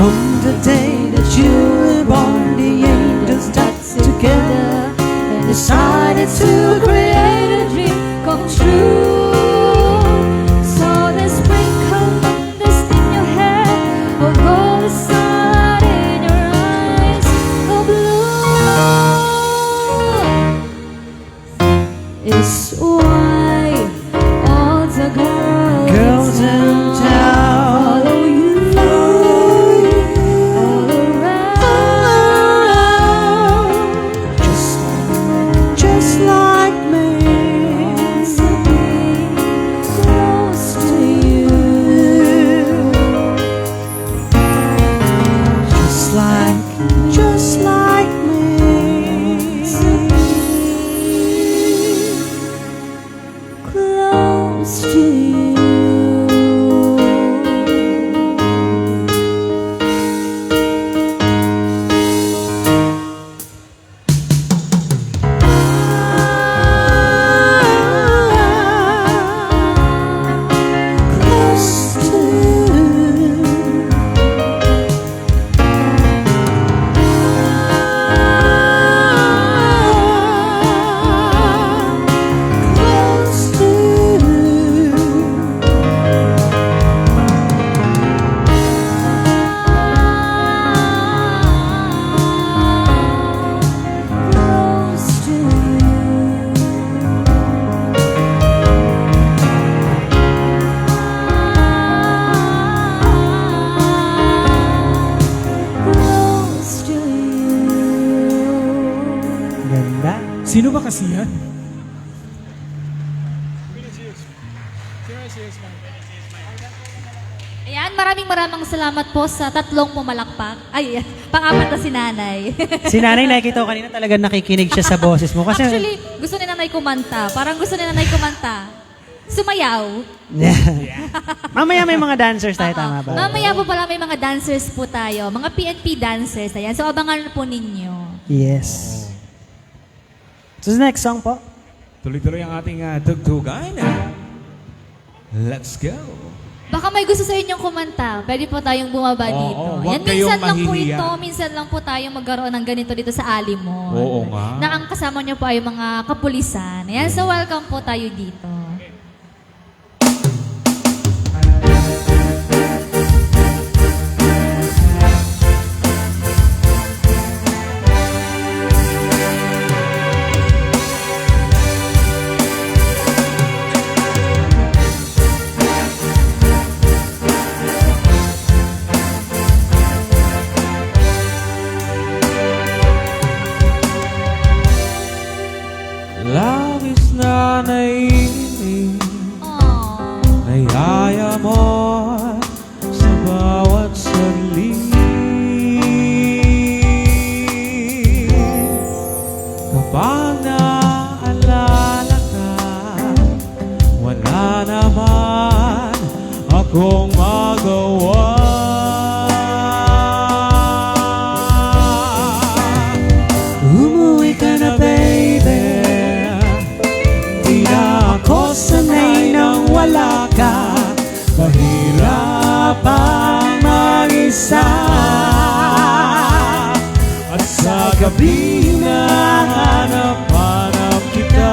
From the day that you were born, the angels danced together and decided to create a dream come true. So they sprinkle dust in your hair, or gold sun in your eyes, or blue. It's why all the girls in town follow you all around. just like me. Wants to be close to you. Just like me. Close to you. Close to close to Close to you. Close to you. Ganda. Sino ba kasi yan? Ayan, maraming salamat po sa tatlong pumalakpak. Ay, pang-apat na si Nanay. Si Nanay, nakikita ko kanina talaga nakikinig siya sa boses mo. Kasi, Actually, gusto ni Nanay kumanta. Parang gusto ni Nanay kumanta. Sumayaw. mamaya may mga dancers tayo, tama ba? Mamaya po pala may mga dancers po tayo. Mga PNP dancers. Ayan. So, abangan po ninyo. Yes. So, next song po. Tuloy-tuloy ang ating tugtugan. Let's go. Baka may gusto sa inyong kumanta. Pwede po tayong bumaba Oo, dito. huwag Yan, kayong minsan lang po mahihiya. ito. Minsan lang po tayong magkaroon ng ganito dito sa Alimon. Oo nga. Na ang kasama niyo po ay mga kapulisan. Ayan, so welcome po tayo dito. Labis na naiinig, Aww. nayaya mo sa bawat saglit. Kapag naalala ka, wala naman akong magawa. Umuwi ka na, baby. Di na ako sanay nang wala ka. Mahirap ang mag-isa. At sa gabi na hanap-hanap kita,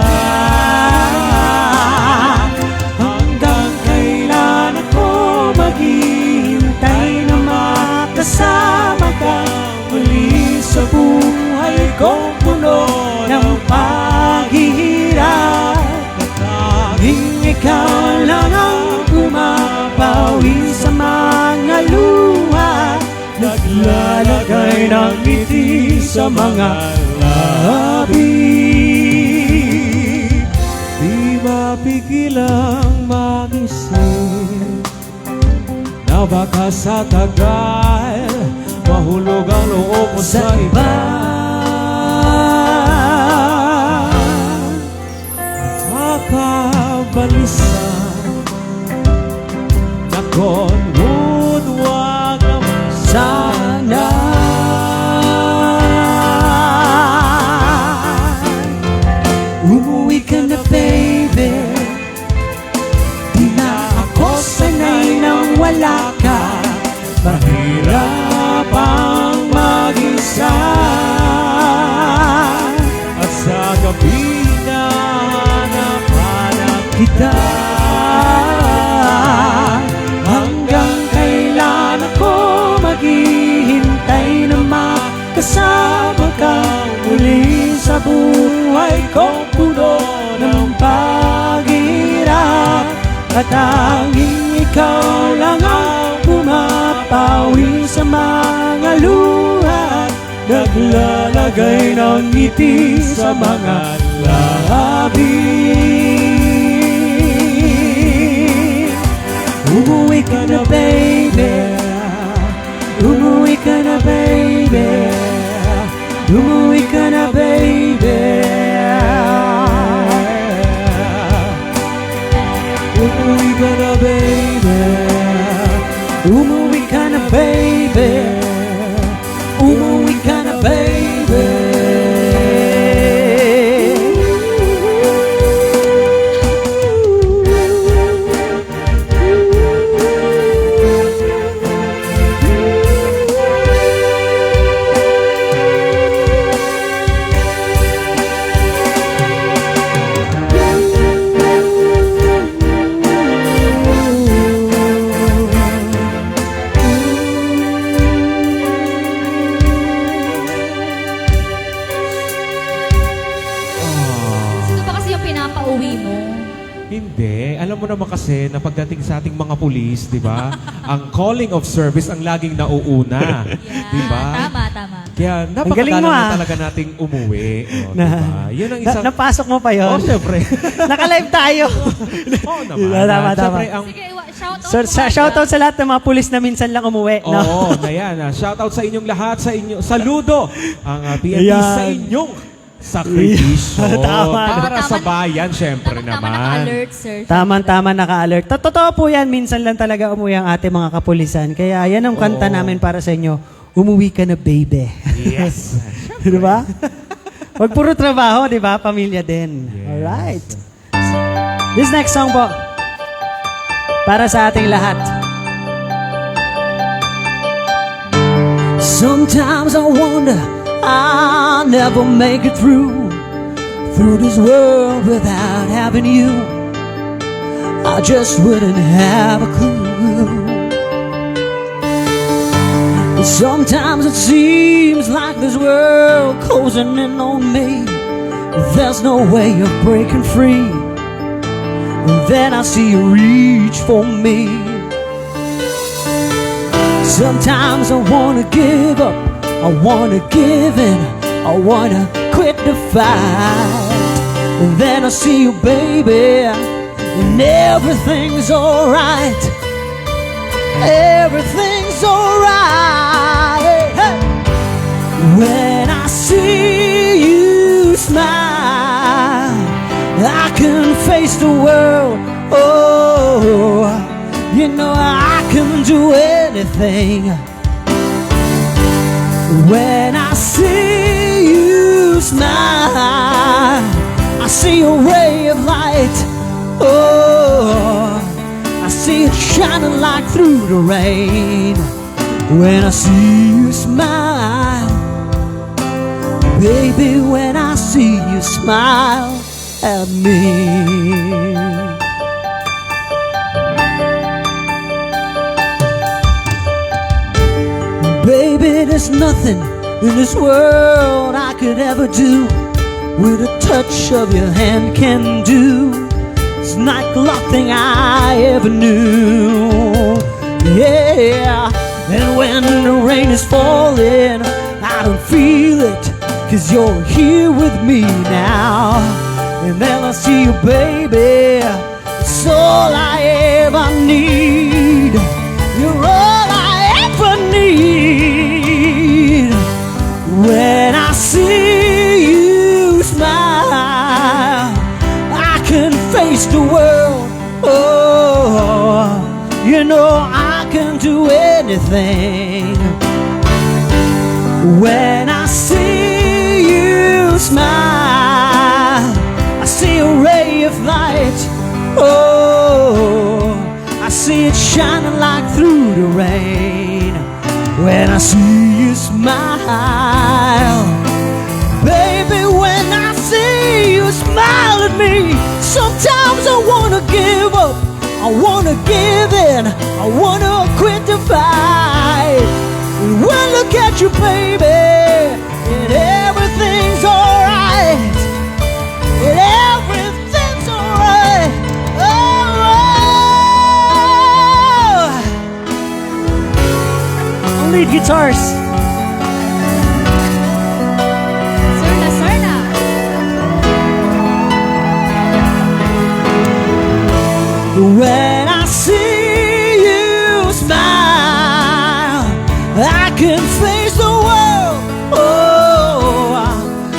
Hanggang kailan ako maghihintay na makasama ka muli sa buhay kong puno ng paghihirap. Tanging ikaw lang ang pumapawi sa mga luha, naglalagay ng ngiti sa mga labi. di mapigilang mag-isip na baka sa tagal mahulog ang loob mo Sa sa iba iba. Makabalisa na konwood wag naman sana umuwi ka na, baby. Di na ako sanay nang wala ka. Mahirap pang mag-isa. At sa gabi na hanap Kita hanggang kailan ako maghihintay na makasama ka muli sa buhay kong puno ng paghirap. At tanging ikaw lang ang pumapawi sa mga luha, naglalagay ng ngiti sa mga labi. Umuwi ka na baby, umuwi ka na baby, umuwi ka na baby, umuwi ka na baby, umuwi ka na baby, umuwi ka na baby. Sino ba kasi yung pinapauwi mo? Hindi. Alam mo naman kasi na pagdating sa ating mga pulis, di ba? Ang calling of service ang laging nauuna. Di ba? Tama, tama. Kaya galing napakagalang mo, na ah. talaga nating umuwi. O, di ba? Yun ang isang... Napasok mo pa Oh, yon. syempre. Naka-live tayo. Oo naman. Tama, At tama. syempre, ang... Sige, shoutout So, shoutout sa lahat ng mga pulis na minsan lang umuwi. No? Oo, na yan. Shoutout sa inyong lahat, sa inyo. Saludo ang PNP Ayan. sa inyong sakripisyo. Tama. Para sa bayan, syempre Tama naman. naka-alert, sir. Tama naka-alert. Totoo po yan, minsan lang talaga umuwi ang ating mga kapulisan. Kaya yan ang kanta Oo. namin para sa inyo. Umuwi ka na, baby. Yes. Di ba? Wag puro trabaho, di ba? Pamilya din. Yes. Alright. This next song po, para sa ating lahat. Sometimes I wonder I'll never make it through this world without having you. I just wouldn't have a clue. Sometimes it seems like this world closing in on me. There's no way of breaking free. Then I see you reach for me. Sometimes I wanna give up, I wanna give in, I wanna quit the fight. And then I see you, baby, and everything's alright. Everything's alright. Hey. When I see you smile, I can face the world. Oh, you know I can do anything. When I see you smile, I see a ray of light. Oh, I see it shining like through the rain. When I see you smile, baby, when I see you smile at me. Baby, there's nothing in this world I could ever do with a touch of your hand can do. It's like the last thing I ever knew. Yeah, and when the rain is falling, I don't feel it, 'cause you're here with me now. And then I see you, baby, it's all I ever need. You're all I ever need. When I see you smile, I can face the world. Oh, you know I can do anything. When I see you smile, I see a ray of light. Oh, I see it shining like through the rain. when I see you smile. Baby, when I see you smile at me, sometimes I wanna give up, I wanna give in, I wanna quit the fight. When I look at you, baby, and everything's alright, and everything's alright. Oh, lead guitars. Sir na. When I see you smile, I can face the world. Oh,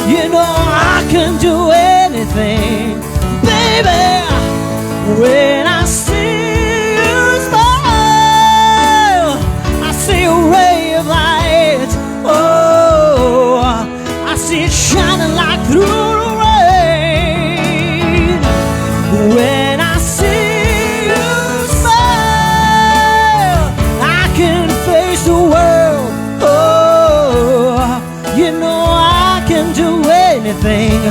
you know I can do anything, baby. When I see you smile, I see a ray of light. Oh, I see it shining like through the rain. When I see you smile, I can face the world. Oh, you know I can do anything.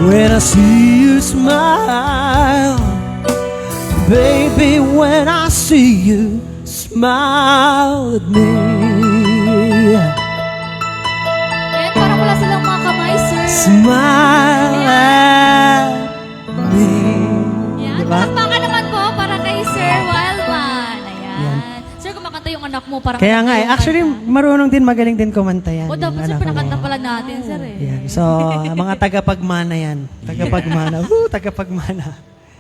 When I see you smile, baby, when I see you smile at me. Ayan, parang wala silang mga kamay, sir. Smile at me. Ayan, Diba? palakpakan naman po para kay Sir Wildman. Ayan. Sir, kumakanta yung anak mo. Parang Kaya nga eh, yung actually kanta. marunong din, magaling din kumanta yan. O, dapat Yung sir, anak ko. pinakanta pala natin, sir eh. Yan. So, mga tagapagmana yan. Tagapagmana. Tagapagmana.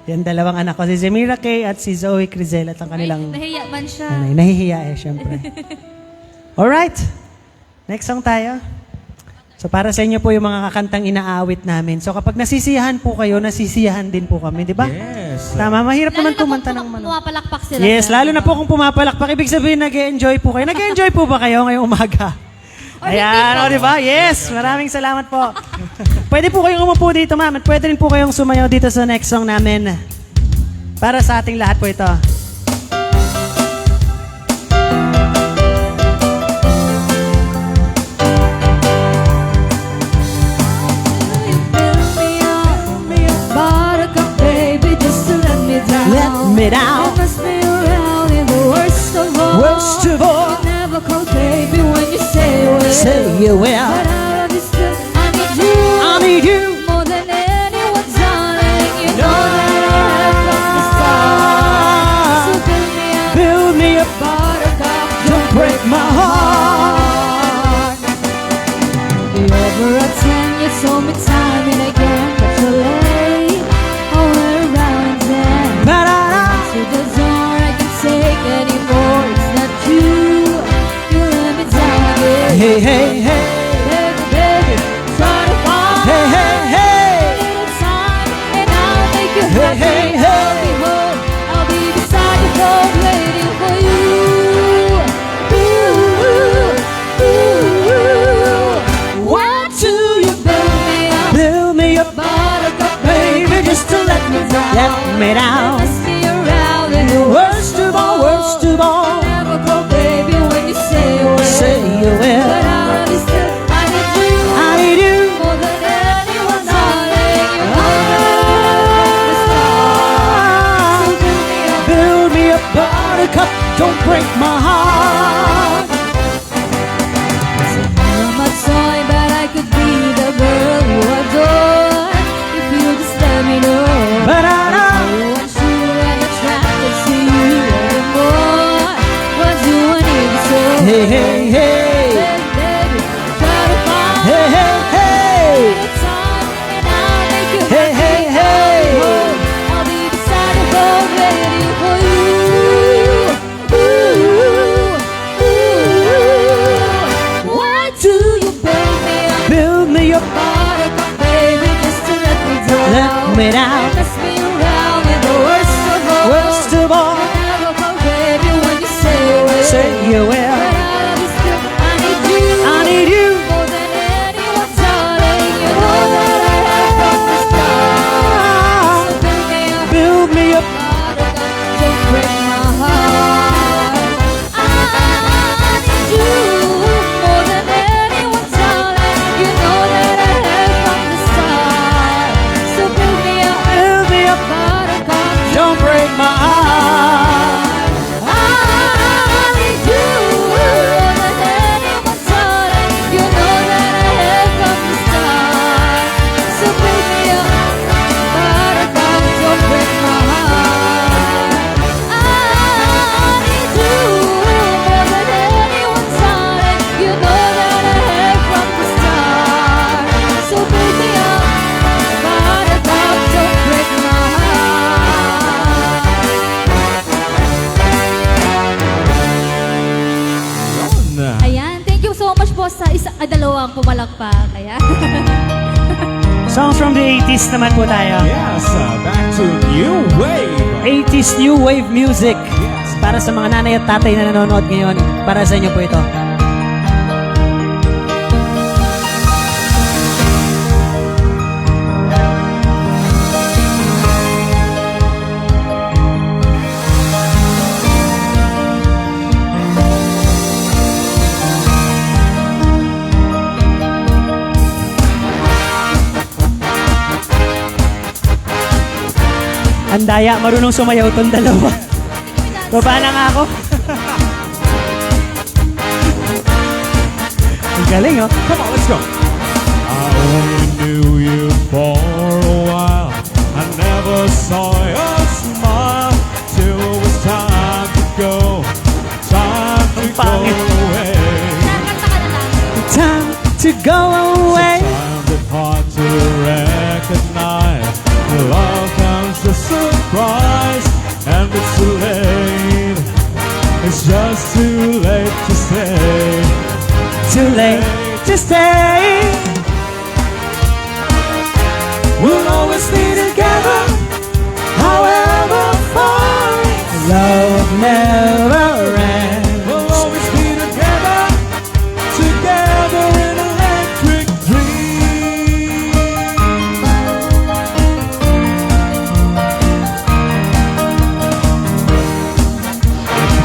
Yan, dalawang anak ko. Si Zemira Kay at si Zoe Crizela at ang kanilang... Nahiya man siya. Nanay, nahihiya eh, syempre. Alright. Next song tayo. So, para sa inyo po yung mga kakantang inaawit namin. So, kapag nasisiyahan po kayo, nasisiyahan din po kami, di ba? Yes. Tama, mahirap Lalo naman na kumanta kung ng manok. pumapalakpak sila. Yes, sir, lalo na diba? po kung pumapalakpak. Ibig sabihin, nag-e-enjoy po kayo. Nag-e-enjoy po ba kayo ngayong umaga? Or hindi Ayan, po. o diba? Yes, maraming salamat po. Pwede po kayong umupo dito, ma'am. At pwede rin po kayong sumayaw dito sa next song namin. Para sa ating lahat po ito. You build me up, buttercup, baby, just to let me down. Let me down. You mess me around in the worst of all. Worst of all. You never call, baby, when you say you will. Say you will. But I love you still. I need you. I need you. More than anyone, darling. You know that I have from the start. So build me up, Build me up, buttercup. don't break my heart. Over a 10, you told me time and again, but you're late. Oh, we're around 10. Ba-da-da. To the door, I can take anymore. It's not you. You let me down again. Hey, hey, hey. Baby, baby, try to find Hey, hey, hey. a little time, and I'll make you Hey, happy. hey, hey. I'll be home. I'll be beside the phone waiting for you. Ooh, ooh, ooh. Why do you build me up? Build me up, Buttercup, baby, just to let me down. Let me down. Mess me around in the Worst of all, worst of all. Never call, baby, when you say you will. Say you But will. I love you still. I need you. I need you. More than anyone, darling. You know Ah. that I have to start. So Build me up, buttercup, don't break my heart. I'm a toy, but I could be the girl you adore. If you just let me know. Ba-da-da. I want you and attracted to you anymore. What do I need to say? Hey, hey, hey. Baby, baby, try to find Hey, hey, hey. a little time, and I'll make you Hey, hey, hey. I'll be beside the road waiting for you. Ooh, ooh. Why do you build me up? Build me up, Buttercup, baby, just to let me down. let me down. Mess me around in the worst of all. Worst of all. Never come, baby, when you say you will. Say you But will. I love you still. I need you. I need you. More than anyone, darling. You know that I have from the start. So build me up. Build me up, Buttercup, don't break my heart. I need sa dalawang pumalakpak. Ayan. Songs from the 80s naman po tayo. Yes, back to New Wave. 80s new wave music. Para sa mga nanay at tatay na nanonood ngayon, para sa inyo po ito. Ang daya, marunong sumayaw tong dalawa. Baba na nga ako. Ang galing, oh. Come on, let's go. I only knew you for a while. I never saw your smile till it was time to go. Time to go pangit. away. Nakakanta ka na lang. Time to go away. Sometimes it's hard to recognize. Love comes a surprise, and it's too late. It's just too late to stay. Too late to stay. We'll always be together, however far. Love never ends. We'll always be together, together in electric dreams.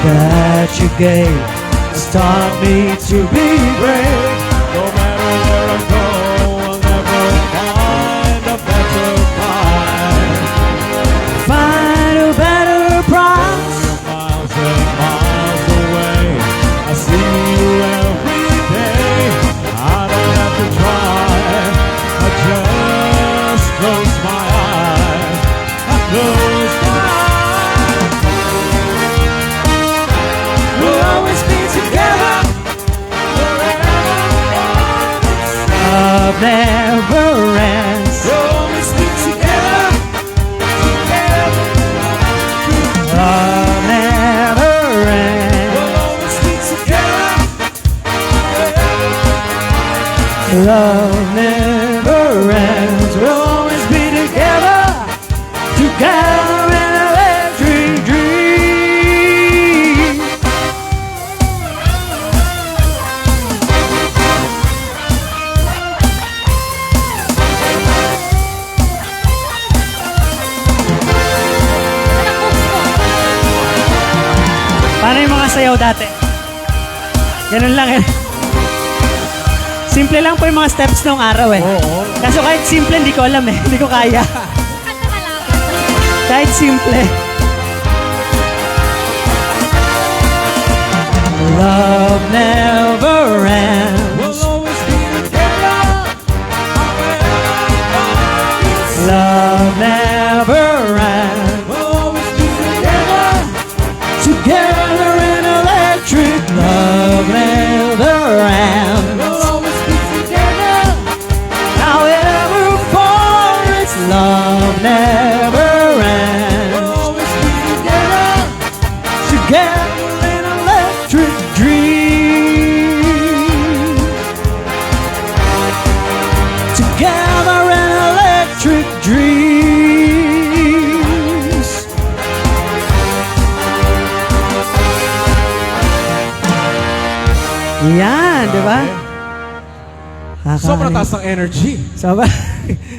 That you gave taught me to be brave. No matter where I go, I'll never find a better kind. Find a better price. Miles and miles away, I see you every day. I don't have to try, I just close my eyes. I close my eyes. We'll always be together, forever. Love never ends. We'll always be together, together. Love never ends. We'll always be together, Love never ends. We'll always be together, together in electric dream. Paano yung mga sayaw dati? Ganun lang eh. Simple lang po yung mga steps nung araw eh. Oo. Kaso kahit simple, hindi ko alam eh. Hindi ko kaya. Kanta ka lang. Kahit simple. Love never ends. We'll always be together, Love never ends. we'll always be together. Together in electric. Love never ends. We'll always be together. However far it's love never ends. We'll always be together. Together in electric dream. Together in electric dreams. Yan, di ba? Sobrang taas ng energy.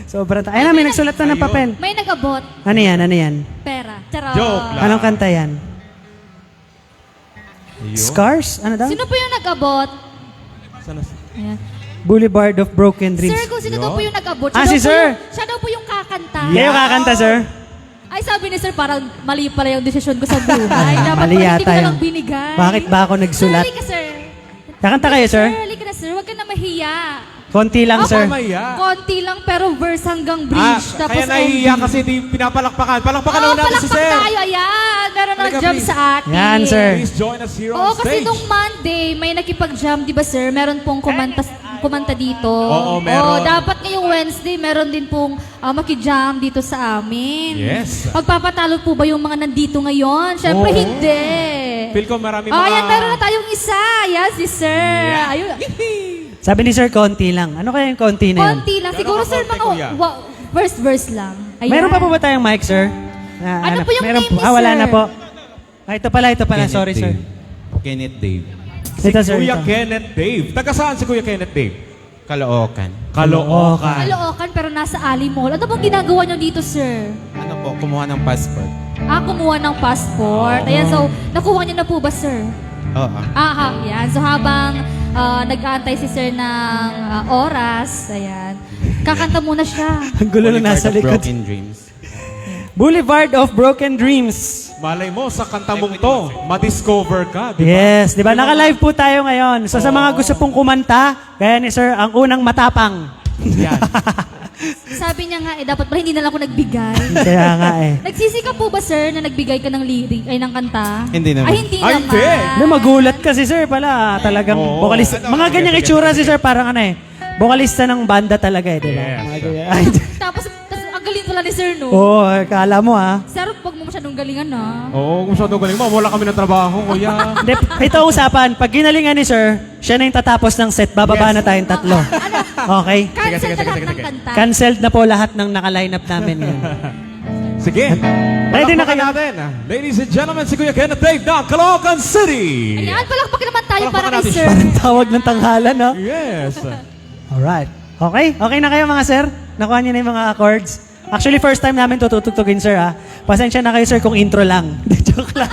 Sobrang taas. Ayun na, may nagsulat na ng papel. May nag-abot. Ano yan, ano yan? Pera. Charot. Joke lang. Anong kanta yan? Scars? Ano daw? Sino po yung nag-abot? Sana, Ayan. Boulevard of Broken Dreams. Sir, kung sino daw po yung nag-abot? Ah, si Siya daw po sir. Siya daw po yung kakanta. Kayo kakanta, sir? Ay, sabi ni sir, parang mali pala yung desisyon ko sa buhay. Dapat Mali pala hindi ko yata na yun. lang binigay. Bakit ba ako nagsulat? Sir, halika, sir. Kakanta kayo, sir? Sir, halika na, sir. Huwag ka na mahiya. Konti lang, sir. Maya. Konti lang, pero verse hanggang bridge. Tapos kaya nahihiya kasi di pinapalakpakan. Palakpakan naman natin si palakpak Sir. tayo, ayan. Meron Halika, nag-jump please. sa atin. Yan, sir. Please join us here Oo, on kasi stage. nung Monday, may nakipag-jam, di ba sir? Meron pong kumanta dito. Oo, meron. Oo, dapat ngayong Wednesday, meron din pong maki-jam dito sa amin. Yes. Pagpapatalo po ba yung mga nandito ngayon? Siyempre, Oo. hindi. Feel ko marami Oh, mga... ayan, meron na tayong isa. Yes, si sir. Yeah. Ayun. Sabi ni Sir, konti lang. Ano kaya yung konti na yun? Konti lang. Siguro, Gano'ng sir, kakonti, kuya? mga verse lang. Ayan. Meron pa po ba tayong mic, sir? Ano po yung meron name ni wala sir? na po. Ito pala. Sorry, sir. Kenneth Dave. Ito, sir. Kuya ito. Kenneth Dave. Taga saan si Kuya Kenneth Dave? Caloocan. Caloocan. Caloocan, pero nasa Ali Mall. Ano bang ginagawa niyo dito, sir? Ano po, kumuha ng passport. Kumuha ng passport. Ayan, so, nakuha niyo na po ba, sir? Oo. Yan. So, habang nag-aantay si sir ng oras, ayan, kakanta muna siya. Ang gulo na nasa Boulevard of likod. Broken Dreams. Boulevard of Broken Dreams. Malay mo, sa kanta mong to, ma-discover ka, di ba? Yes, di ba? Naka-live po tayo ngayon. So sa mga gusto pong kumanta, gaya ni Sir, ang unang matapang. Yan. Sabi niya nga, dapat pala hindi na lang ako nagbigay. Kaya nga eh. Nagsisi ka po ba, sir, na nagbigay ka ng lyric, ng kanta? Hindi naman. Ay, hindi Ay, naman. hindi. Hindi, magulat ka si Sir pala. Talagang Oo. vocalist. Mga ganyang itsura si Sir, parang ano eh. Vocalista ng banda talaga eh, di ba? Yes. Mga ganyan. Ay, Tapos, ang galing pala ni sir, no? Oo, kala mo ah. Sir, wag mo masyadong galingan, na. Oo, kung masyadong galing mo, wala kami ng trabaho, kuya. Hindi, ito ang usapan. Pag ginalingan ni Sir, siya na yung tatapos ng set. Bababa na tayong tatlo. Okay? Cancel Sige, na sige, lahat sige, ng sige. kanta. Cancelled na po lahat ng naka-line up namin ngayon. Sige. Ready na Palakpakan kayo? natin. Ladies and gentlemen, si Kuya Kenneth Dave ng Caloocan City. Ayan, palakpak naman tayo para Palakpakan kay natin sir. Parang tawag ng tanghalan, no? Yes. Alright. Okay? Okay na kayo mga sir? Nakuha niyo na yung mga chords? Actually, first time namin tututugtugin, sir, ha? Pasensya na kayo, sir, kung intro lang. Joke lang.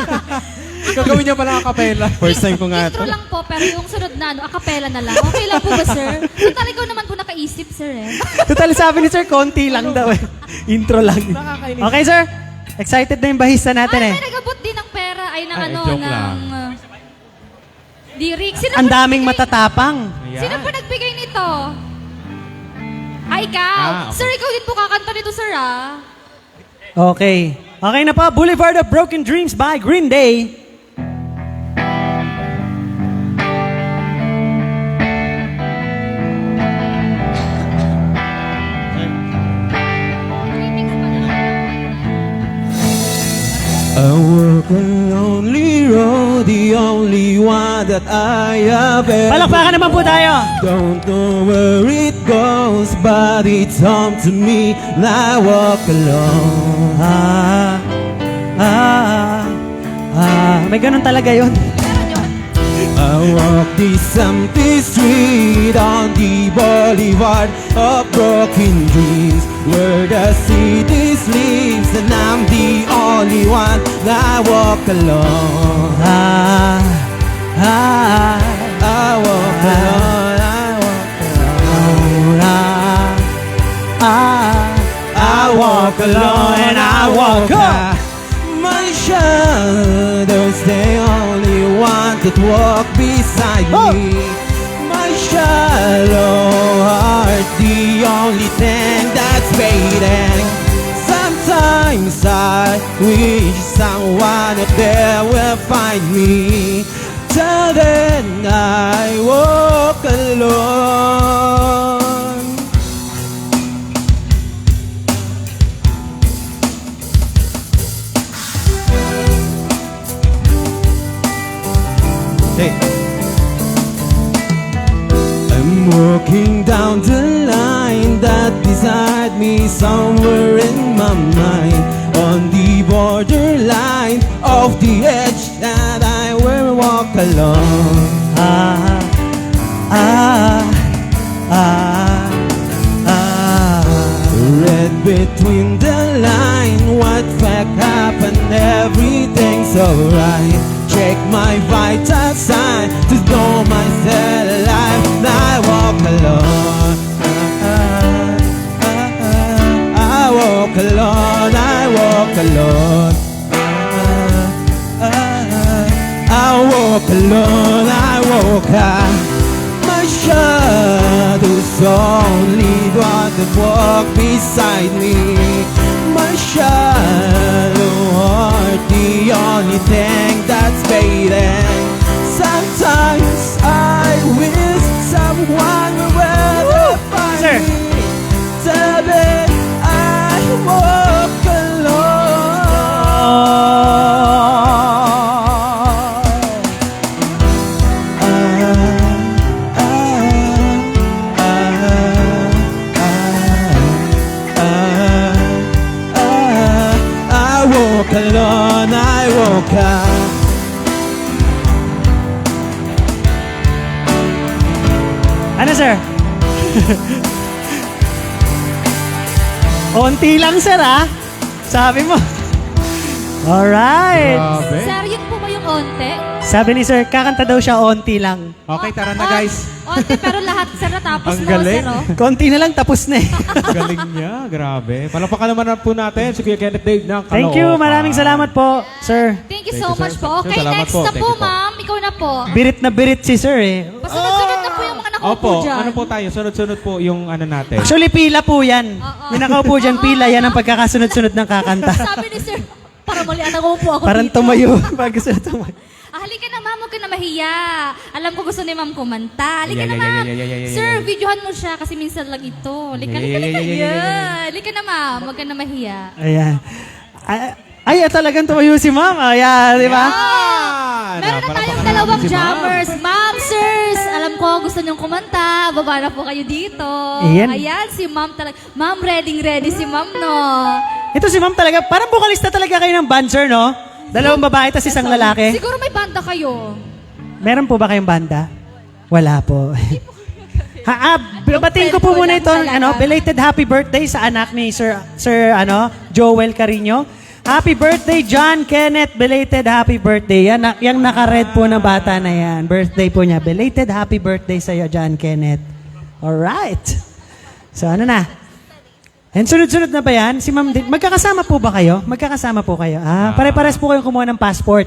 Gagawin niya pala ang kapela. First time ko nga Intro ito. lang po, pero yung sunod na, acapella na lang. Okay lang po ba, sir? Total, ikaw naman po nakaisip, sir, eh. Total, sabi ni sir, konti lang daw, eh. Intro lang. Okay, sir? Excited na yung bahista natin, eh. May nagabot din ng pera, ay ng Ay, ano, joke ng... lang. Lyrics. Sino Ang po daming nagbigay- matatapang. Sino po nagbigay nito? Ikaw. Okay. Sir, ikaw din po kakanta nito, sir, ah. Okay. Okay na po. Boulevard of Broken Dreams by Green Day. I walk a lonely road, the only one that I have ever. Palakpakan naman po tayo. Don't know where it goes, but it's home to me, and I walk alone. May ganun talaga yun. I walk this empty street on the boulevard of broken dreams, where the city sleeps and I'm the only one that walk alone. I walk alone. I walk alone and I walk up. My shadows, they only want to walk beside me. My shallow heart, the only thing that's fading. Sometimes I wish someone up there will find me. Till then I walk alone. Hey. I'm walking down the line that beside me, somewhere in my mind, on the borderline of the edge that I will walk alone. Read between the line, what fact happened, everything's alright. Check my vital sign to know myself alive. I walk alone. I walk alone. I walk alone. I walk alone. I walk out. My shadows only want to walk beside me. My shadow heart, the only thing that's fading. Sometimes I wish someone will find Sir. me. Till then I walk alone. Ano, sir? Onti lang, sir, ha? Sabi mo. Alright. Grabe. Sir, yun po ba yung onte? Sabi ni sir, kakanta daw siya onti lang. Okay, tara na guys. Onte, pero lahat, sir, natapos Ang mo, galing. sir, oh. Konti na lang, tapos na eh. Galing niya, grabe. Palapakan naman po natin si Kuya Kenneth Dave ng Caloocan. Thank you, maraming salamat po, sir. Thank you Thank so you, sir. much po. Sir, Okay, salamat next po. na Thank po, you po. ma'am. Ikaw na po. Birit na birit si sir eh. Pasunod-sunod na po yung mga nakaupo Opo, dyan. ano po tayo? Sunod-sunod po yung ano natin. Actually, pila po yan. Oo. Yung nakaupo dyan, pila yan ang pagkakasunod-sunod ng kakanta. Sabi ni sir, para muli ako po ako Parang dito. tumayo. Pag gusto na tumayo. Halika na, ma'am. Huwag ka na mahiya. Alam ko gusto ni ma'am kumanta. Halika Yeah, na, yeah, ma'am. yeah, yeah, yeah, yeah, Sir, yeah. videohan mo siya kasi minsan lang ito. Halika, Yeah, halika, yeah, halika. yeah, yeah, yeah, Yeah. Halika na, ma'am. Huwag ka na mahiya. Ayan. Ay, talagang tumayo si ma'am. Ayan, di ba? Meron na tayong dalawang jammers. Ma'am, sirs, alam ko gusto niyong kumanta. Baba na po kayo dito. Ayan. Ayan, si ma'am talaga. Ma'am, ready si ma'am, no? Ito si ma'am talaga. Parang bukalista talaga kayo ng band, sir, no? Dalawang babae, tas isang lalaki. Siguro may banda kayo. Meron po ba kayong banda? Wala po. Batiin ko po muna ito, belated happy birthday sa anak ni Sir Joel Carino. Happy birthday, John Kenneth. Belated happy birthday. Yung naka-red po na bata na yan. Birthday po niya. Belated happy birthday sa'yo, John Kenneth. Alright. So, ano na? And sunod-sunod na ba yan? Si Ma'am din. Magkakasama po ba kayo? Magkakasama po kayo. Pare-pares po kayong kumuha ng passport.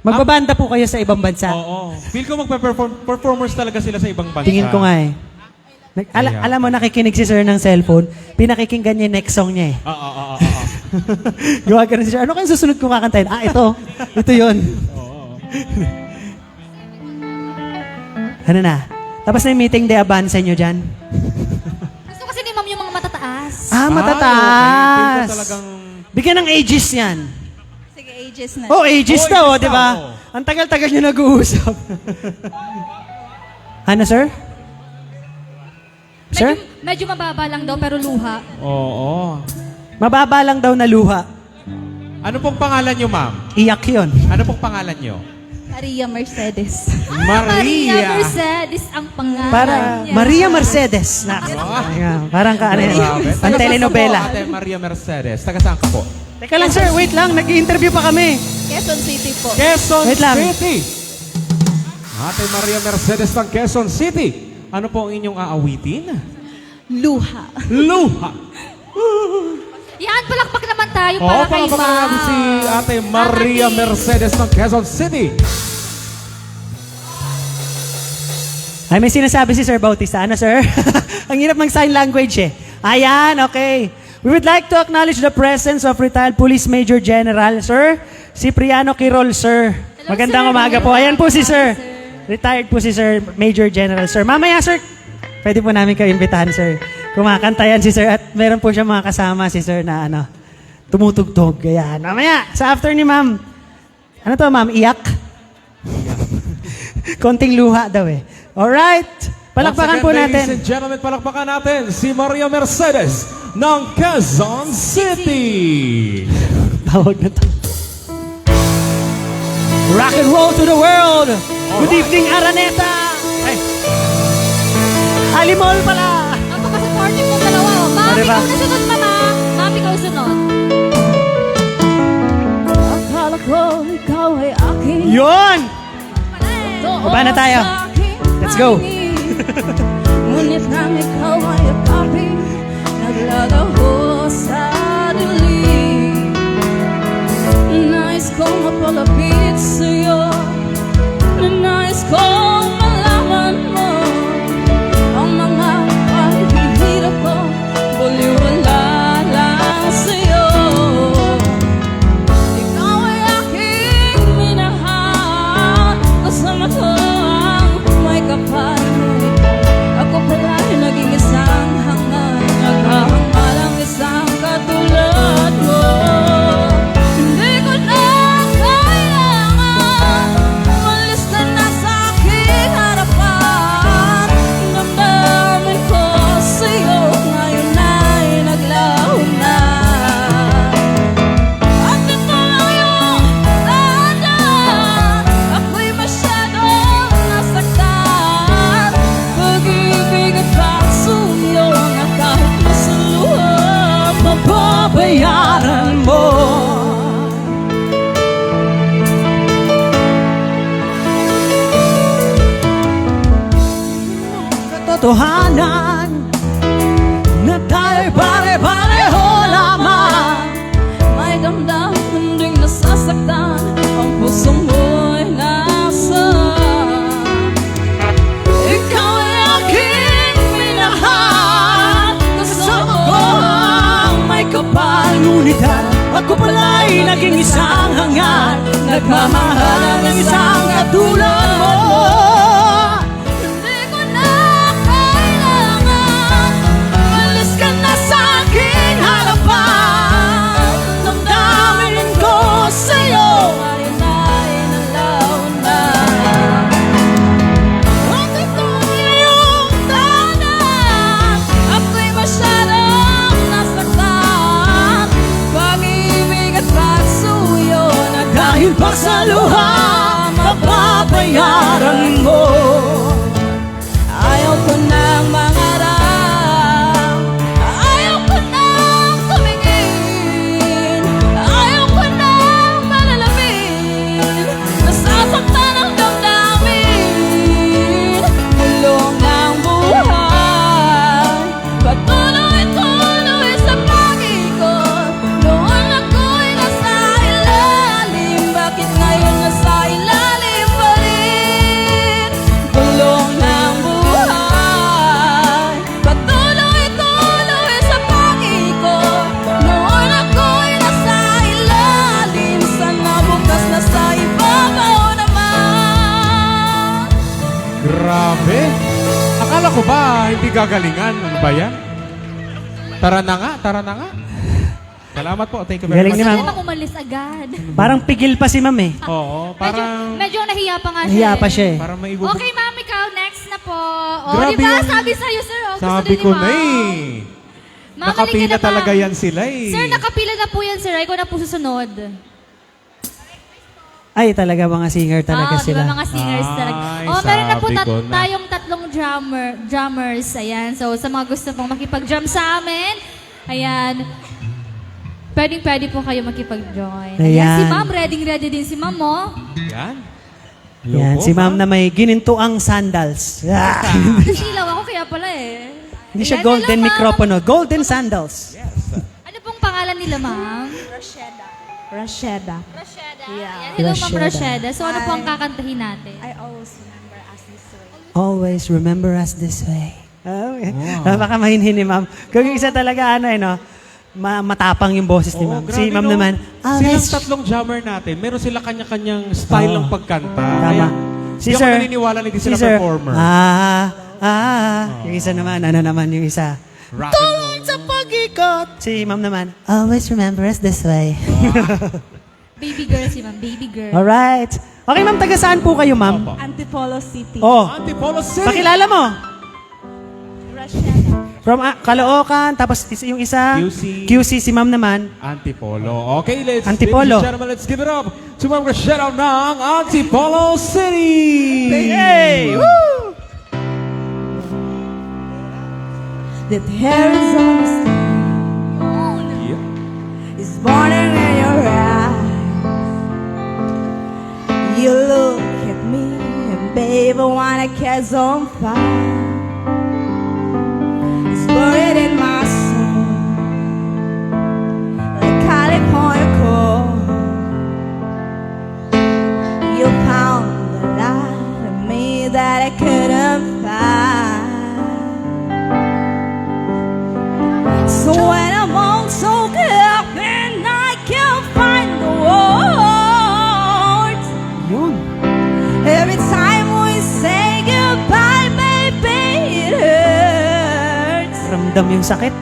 Magbabanda po kayo sa ibang bansa. Oo. Feel ko magpe-performers talaga sila sa ibang bansa. Tingin ko nga eh. Alam mo, nakikinig si sir ng cellphone, pinakikinggan niya yung next song niya eh. Oo. Gawa ka na si sir, ano kayong susunod kong kakantahin? Ito. Ito yun. Ano na? Tapos na yung meeting de avance nyo dyan? Gusto kasi ni ma'am yung mga matataas. Matataas. Okay. Feel ko talagang... Bigyan ng ages yan. Sige, ages na. Oh, ages Oh, daw, ages di ba? daw, oh. Ang tagal-tagal nyo nag-uusap. Ano, sir? Sir? Medyo mababa lang daw, pero luha. Oo. Mababa lang daw na luha. Ano pong pangalan nyo, ma'am? Iyak yun. Ano pong pangalan nyo? Maria Mercedes. Maria Mercedes ang pangalan Para niya. Maria Mercedes. Ayan, parang ka, ano, Grabe. ang telenovela. Ate Maria Mercedes. Taga saan ka po? Teka lang sir, wait lang. Nag-i-interview pa kami. Quezon City po. Quezon Wait lang. City. Ate Maria Mercedes ng Quezon City. Ano po ang inyong aawitin? Luha. Luha. Yan, palakpak naman tayo Oo, para kay palakpakan natin ma'am. si Ate Maria Ate. Mercedes ng Quezon City. Ay, may sinasabi si Sir Bautista. Ano, sir? Ang hirap ng sign language eh. Ayan, okay. We would like to acknowledge the presence of retired Police Major General, Sir Cipriano Quirol, sir. Hello, Magandang sir. umaga po. Ayan po si Sir. Sir. Retired po si Sir Major General, sir. Mamaya, sir, pwede po namin kayo imbitahan, sir. Kumakanta yan si Sir at meron po siya mga kasama si Sir na tumutugtog. Ayan. Mamaya, sa after ni ma'am. Ano to, ma'am? Iyak? Konting luha daw eh. Alright. Palakpakan Once po again, natin. Ladies and gentlemen, palakpakan natin si Maria Mercedes ng Quezon City. Tawag na to. Rock and roll to the world. Good evening, Araneta. Ay. Alimol pala. Napaka-supportive ng dalawa. Oh. Ma'am, Ano ba? ikaw na sunod, mama. Ma'am, ikaw sunod. Akala ko ikaw ay akin. Yun. Totoo Baba na tayo. sa aking Let's go. hangin. Ngunit nang ikaw ay akapin, naglalaho sa dilim. Nais kong mapalapit sa'yo, nais kong malaman mo ang mga paghihirap ko, baliwala lang sa'yo. Ikaw ay aking minahal, kasama ko ang may kapal. Ako pala'y naging isang hangal, naghahangalang katotohanan na tayo'y pare-pareho lamang. May damdamin ding nasasaktan, ang puso mo'y nasaan. Ikaw ay aking minahal, kasama ko ang may kapal. Ngunit ako pala'y naging isang hangal, nagmamahal ng isang katulad mo. Hindi ko na kailangan, Alis ka na sa aking harapan, damdamin ko sa'yo marinain ang launa. ang iyong tanan. Ako'y masyadong nasaktan, pag-ibig at pagsuyo na Dahil pa sa luha, mapapayaran mo. ayaw ko nang mangarap, ayaw ko nang tumingin, ayaw ko nang malalamin, nasasaktan ang damdamin, bulong ng buhay, patuloy-tuloy sa pag-ikot, noon ako'y nasa ilalim, bakit ngayon nasa ilalim pa rin? Bulong ng buhay, patuloy-tuloy sa pag-ikot, noon ako'y nasa ilalim, sana bukas nasa ibabaw naman. Grabe! Akala ko ba hindi gagalingan? Ano ba yan? Tara na nga, tara na nga. Salamat po, thank you very Galing much. ni ma'am. Hindi naman umalis agad. Parang pigil pa si ma'am eh. Oo, parang... Medyo nahiya pa nga siya. Nahiya pa siya eh. Parang may ibubog. Okay, ma'am, ikaw next na po. O, Grabe di ba? yung- Sabi sa'yo, sir. O, gusto Sabi din ni ko ma'am. na eh. Ma'am, Nakapila halika na, talaga ma'am. yan sila eh. Sir, nakapila na po yan, sir. Ikaw na po susunod. Ay, talaga mga singer talaga Di sila. ba mga singers Ay, talaga? Meron na po sabi ko na. tayong tatlong drummers. Ayan. So, sa mga gusto pong makipag-drum sa amin, ayan, pwede po kayo makipag-join. Ayan. Ayan. Si ma'am, ready din si ma'am, oh. Yan. Yan, Loko, si ma'am na may ginintuang sandals. Ah. Nasilaw ako kaya pala eh. Hindi siya Ayan, golden hello, ma'am. microphone, golden sandals. Ano pong pangalan nila, ma'am? Rasheda. Rasheda. Yeah. Ayan, hello, ma'am Rasheda. Rasheda. So, ano po ang kakantahin natin? I always remember us this way. Always remember us this way. Oh, baka mahinhin ni ma'am. Kung yung isa talaga, ano eh, no? Matapang yung boses ni Oo, ma'am. grabe, Si ma'am no? naman, Silang tatlong jammer natin, meron sila kanya-kanyang style ng pagkanta. Kaya, Si di ako sir, naniniwala na hindi si sila sir, performer. Yung isa naman, ano naman yung isa? Rock and roll. Sa pag-ikot. Si ma'am naman, always remember us this way. Baby girl si ma'am, baby girl. Alright. Okay ma'am, taga saan po kayo ma'am? Opo. Antipolo City. Oh, Antipolo City. pakilala mo. Rasheda. From Caloocan, tapos yung isa, QC. QC si ma'am naman. Antipolo. Okay, Antipolo. ladies and gentlemen, let's give it up to Ma'am Rasheda ng Antipolo City. Hey! Woo! That Arizona sky Yeah. is burning in your eyes. You look at me, and baby, wanna catch on fire. It's buried in my soul, like California cold. You found the light in me that I couldn't find. So when I'm all so up and I can't find the words, Yun. every time we say goodbye, baby, it hurts. Ramdam yung sakit.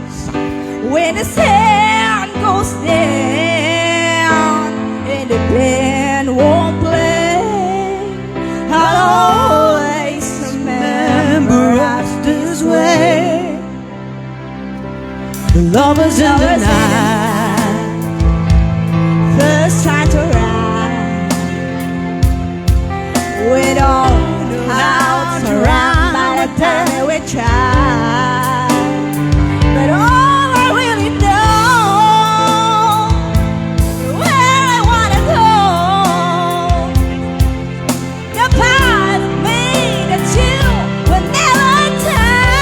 When the sun goes down and the band won't play, I'll always remember us this way. The lovers in the Lovers in the night. First time to ride, we don't know how to run by the time we try. But all I really know, where I wanna go, the part of me that you will never tell.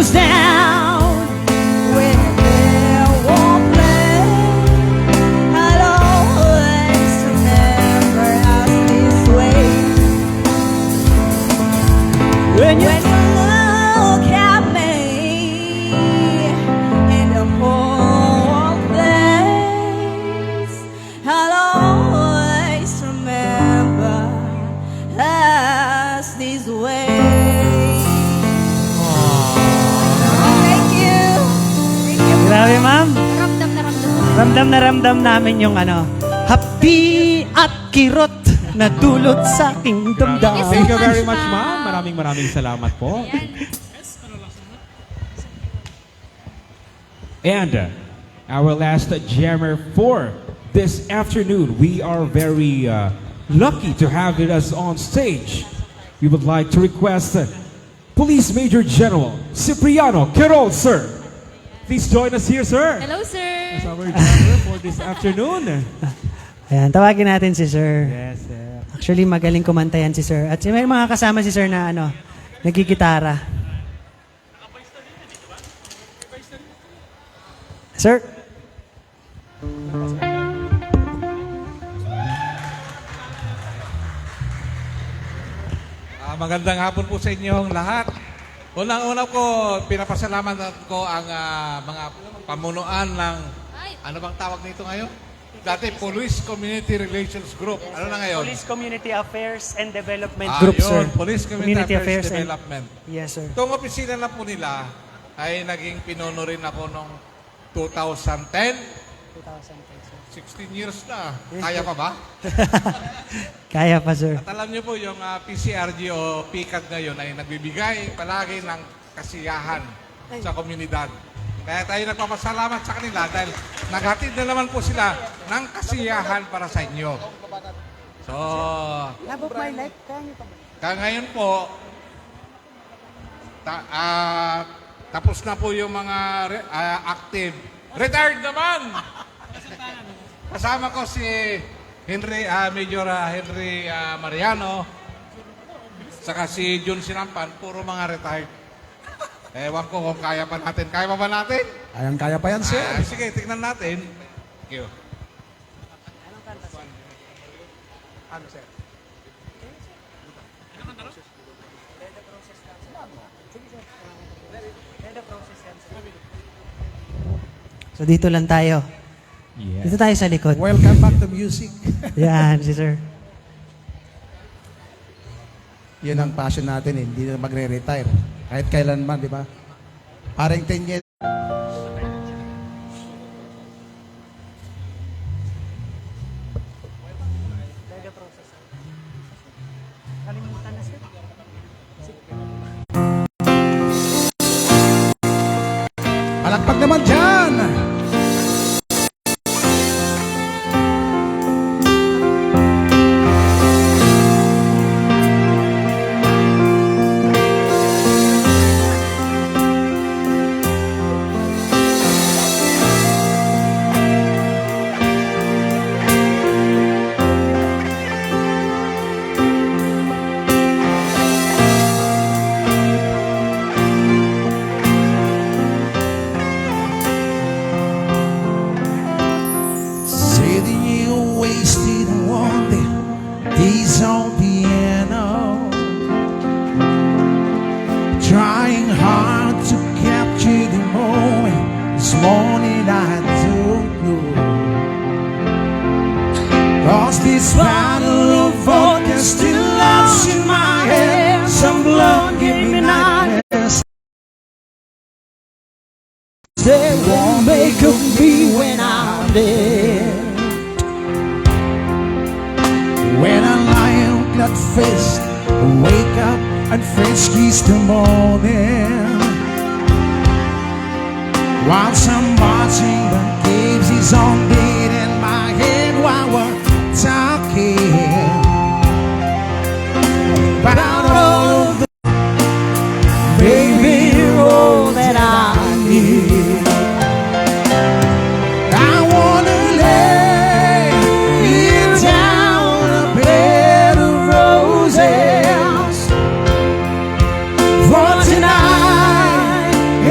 goes down. When there won't play, I'll always remember us this way. When you When you look at me in the whole place, I'll always remember us this way. Thank you. Thank you. Grabe, ma'am. Ramdam na ramdam mo. Ramdam na ramdam namin yung ano, happy at kirot na dulot sa aking damdamin. Thank you very much, ma'am. Maraming salamat po. And our last jammer for this afternoon, we are very lucky to have with us on stage. We would like to request Police Major General Cipriano Quirol, sir. Please join us here, sir. Hello, sir. As our jammer for this afternoon. Ayan, tawagin natin si Sir. Yes, sir. Actually, magaling kumanta yan si Sir. At may mga kasama si Sir na ano, nagkikitara. Sir? Magandang hapon po sa inyong lahat. Unang-una po, pinapasalamat ko ang mga pamunuan ng, ano bang tawag nito ngayon? Dati, Police Community Relations Group. Ano na ngayon? Police Community Affairs and Development Group, yun, sir. Police Community Affairs and- Development. Yes, sir. Itong opisina na po nila ay naging pinuno rin ako noong 2010. 16 years na. Kaya pa ba? Kaya pa, sir. At alam niyo po, yung PCRG o PCAD ngayon ay nagbibigay palagi ng kasiyahan sa komunidad. Kaya tayo nagpapasalamat sa kanila dahil naghatid na naman po sila ng kasiyahan para sa inyo. So, kaya ngayon po, tapos na po yung mga active. Retired naman! Kasama ko si Major Henry Mariano, saka si Jun Sinampan, puro mga retired. Ewan ko kung kaya pa natin. Kaya pa ba natin? Kaya pa yan, sir. Sige, tignan natin. Thank you. So dito lang tayo. Yes. Dito tayo sa likod. Welcome back to music. Yan, si Sir. Yun ang passion natin, eh. Hindi na magre-retire. Kahit kailanman, di ba? Parang 10 years. Palakpak naman dyan! Say that you wasted one day, these on piano, trying hard to capture the moment. This morning I don't know, 'cause this bottle of vodka still lost in my head. Some blood gave me nightmares. They won't make of me when I'm dead. When I lie on that face, wake up and French kiss the morning. While some marching the caves is on beat in my head while we're talking. But out of all of the baby, you're all that I need. I wanna lay you down a bed of roses for tonight.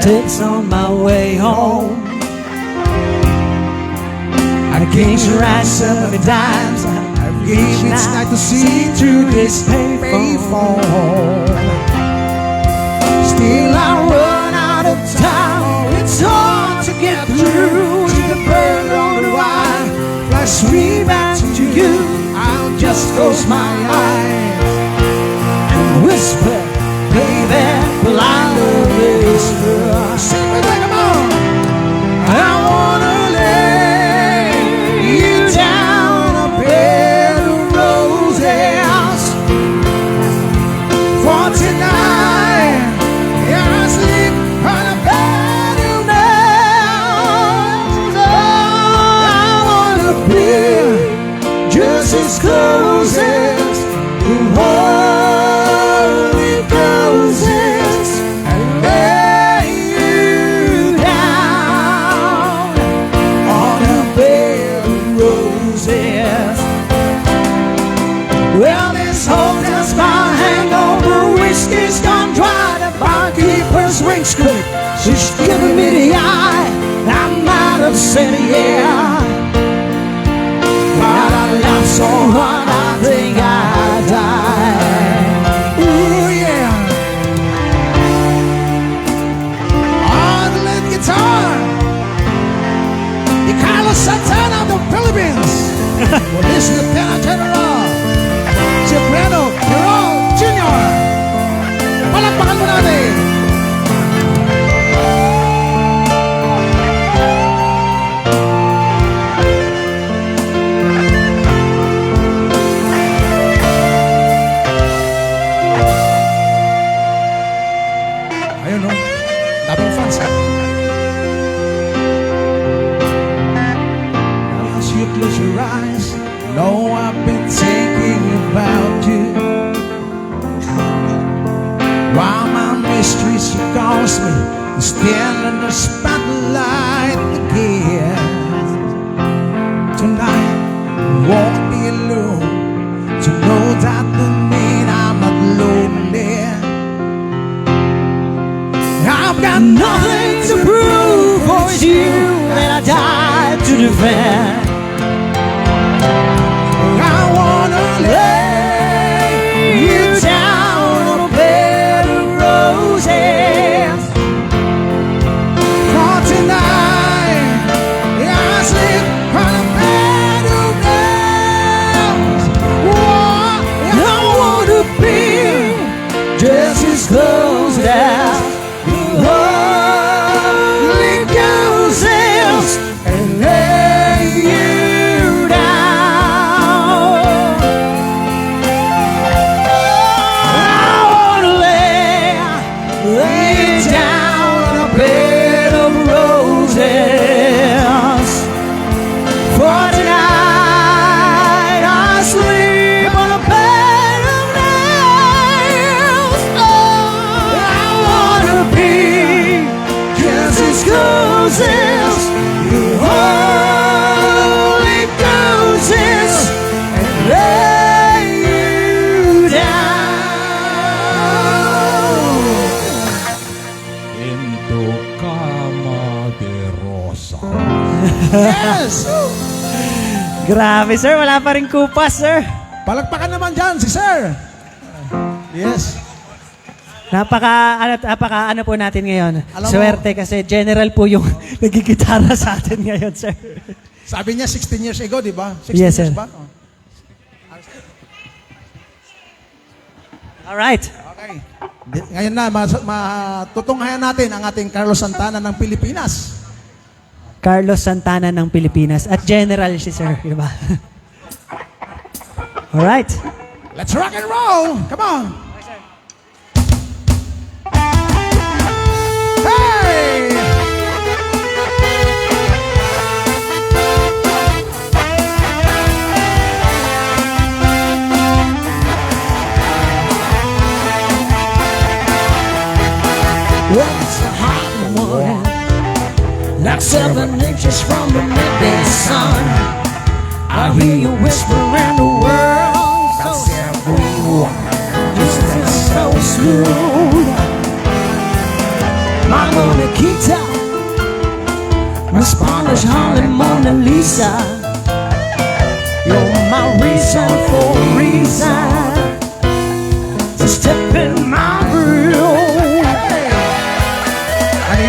takes on my way home. I gave you right 7 times. I gave it's nice to see through this payphone. Still I run out of time. It's hard to get through to the bird on the wire. Flash me back to you. I'll just close my eyes and whisper, baby, well I love this girl. Sing with me, come on. I wanna lay you down a bed of roses for tonight. Yeah, I sleep on a bed of nails. Oh, I wanna be just as close as the holy roses and lay you down on a bed of roses. Well, this hotel's got hangover, whiskey's gone dry, the barkeeper's ring squeak, she's giving me the eye. I might have said yeah, but I laughed so hard I think I died. Ooh yeah. On the lead guitar, the Carlos Santana of the Philippines. Well, this is the Piano General, Cipriano Girol Jr. Palakpakan mo natin. Ayun no, daming fans ha. As you close your eyes, know I've been thinking about you. While my mistress calls me to stand in the spotlight again. Tonight, I won't be alone to know that the mean I'm not lonely. I've got nothing to prove, for it's you that I died to defend. I wanna lay you down on a bed of roses for tonight. I sleep on a bed of nails. I wanna be just as close as the Holy Ghost is and lay you down. I wanna lay you down on a bed of roses for tonight. I sleep on a bed of nails. Oh, I wanna be just as close as the Holy Ghost is and lay you down Into Cama de Rosa. Yes! Grabe, sir. Wala pa rin kupas, sir. Palagpakan naman dyan si Sir. Yes. Napaka ano po natin ngayon. Alam mo- Swerte kasi general po yung nagigitara sa atin ngayon, sir. Sabi niya 16 years ago, di ba? 16 Yes, years sir. ba? Oh. Alright. Okay. Ngayon na, matutunghayan natin ang ating Carlos Santana ng Pilipinas. Carlos Santana ng Pilipinas. At general si sir, di ba? Alright. Let's rock and roll! Come on! Hey! Well, it's a hot morning, like 7 inches from the midday sun. I hear you whisper around the world, that's everyone. Just so smooth. My lonely Chiquita, my Spanish Harlem Mona Lisa. You're my reason for a reason to step in my room.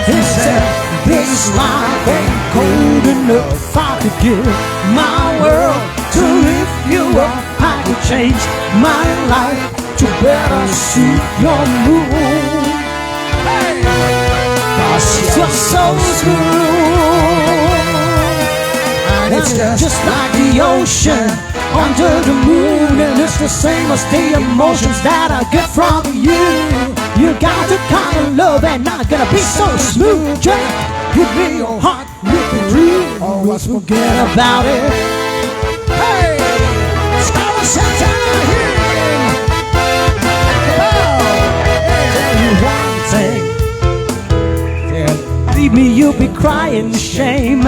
He said, this life ain't cold enough. I could give my world to lift you up. I could change my life to better suit your mood. Cause you're so smooth, and it's just like the ocean under the moon, and it's the same as the emotions that I get from you. You got the kind of love and not gonna be so smooth. Just give me your heart, make it real, or else forget about it. Hey, Scarlet Santana here. Oh, one thing. Believe me, you'll be crying shame.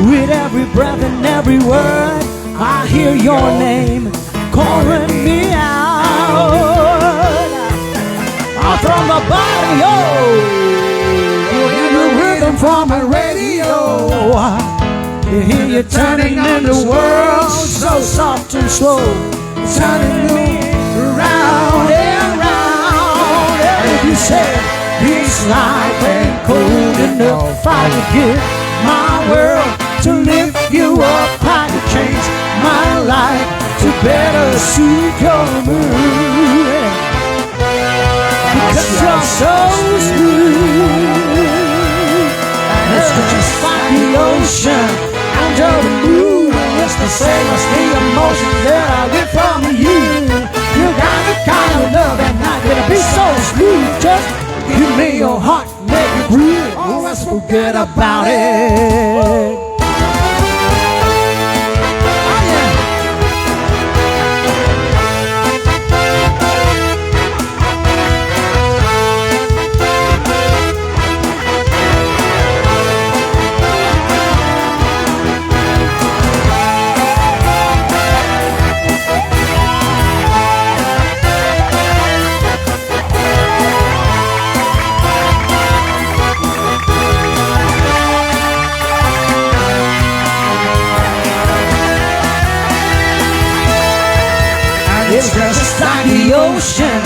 With every breath and every word, I hear your name calling me out. From the body, oh, you hear the rhythm from the radio. You hear you turning in the world so soft and slow, turning me round and round. And if you say this life ain't cold enough, I would give my world to lift you up. I could change my life to better suit your mood. Because you're so smooth, and it's just like the ocean under the moon. It's the same as the emotions that I get from you. You got the kind of love and not gonna be so smooth. Just give me your heart, make it real, or else forget about it. It's just like the ocean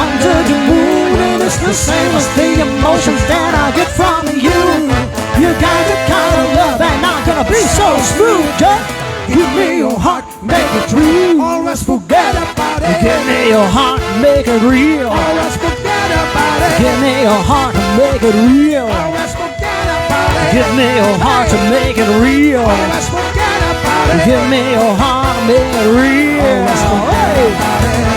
under the moon, and it's the same as the emotions that I get from you. You got the kind of love and not gonna be so smooth. Just give me your heart, make it true, or else forget about it. Give me your heart, make it real, or else forget about it. Give me your heart, make it real, or else forget about it. Give me your heart to make it real, or else forget about it. Give me your heart, make it real, or else forget about it.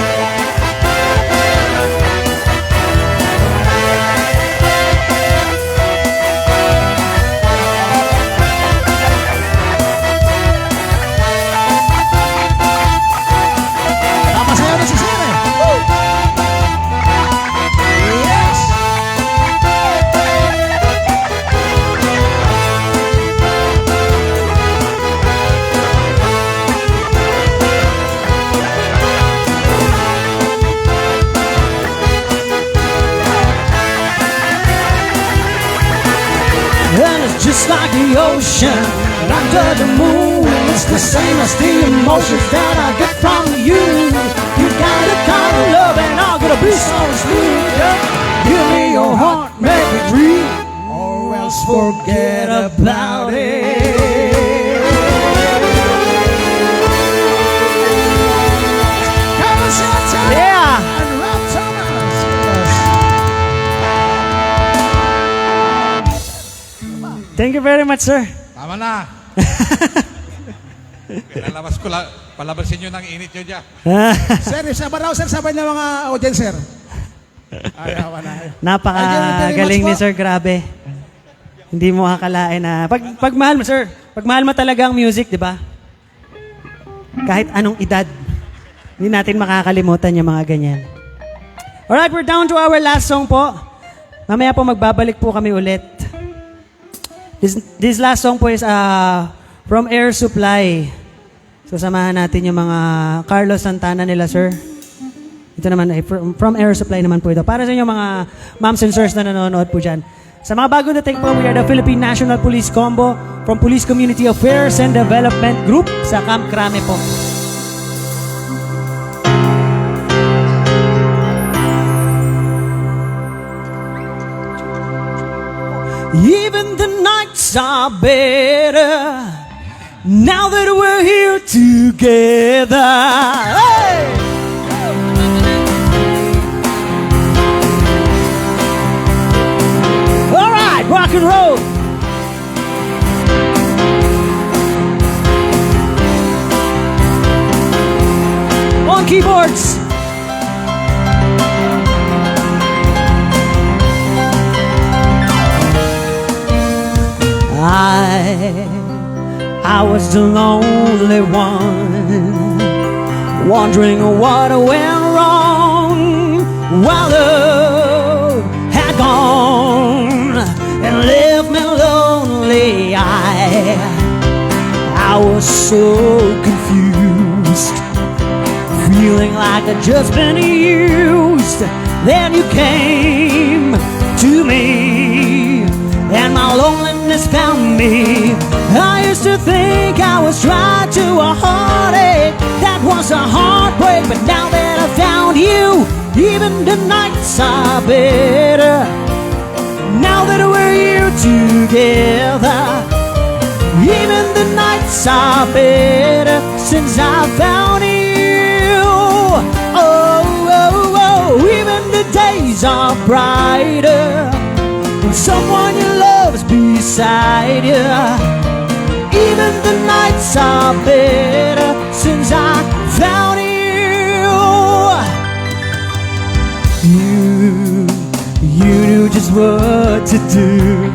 And it's just like the ocean under the moon. It's the same as the emotions that I get from you. You got the kind of love and I'm gonna be so smooth. Give me your heart, make it real, or else forget about it. Yeah. Thank you very much, sir. Tama na. Pinalabas ko lang, palabasin nyo ng init nyo dyan. Sir, sabi raw sir, sabi ng mga audience sir. Ayaw na. Napakagaling ni sir, grabe. Hindi mo akalain na pagmahal mo, sir. Pagmahal mo talaga ang music, di ba? Kahit anong edad, hindi natin makakalimutan yung mga ganyan. Alright, we're down to our last song po. Mamaya po magbabalik po kami ulit. This last song po is from Air Supply. So samahan natin yung mga Carlos Santana nila, sir. Ito naman ay from Air Supply naman po ito. Para sa inyo mga moms and sirs na nanonood po dyan. Sa mga bagong dating po, we are the Philippine National Police Combo from Police Community Affairs and Development Group sa Camp Crame po. Even the nights are better now that we're here together. Hey! All right, rock and roll. On keyboards. I was the lonely one, wondering what went wrong while love had gone and left me lonely. I was so confused, feeling like I'd just been used. Then you came to me, and my loneliness found me. I used to think I was tied to a heartache that was a heartbreak, but now that I found you, even the nights are better now that we're here together. Even the nights are better since I found you. Oh, oh, oh, even the days are brighter when someone you love's beside you. Even the nights are better since I found you. You knew just what to do,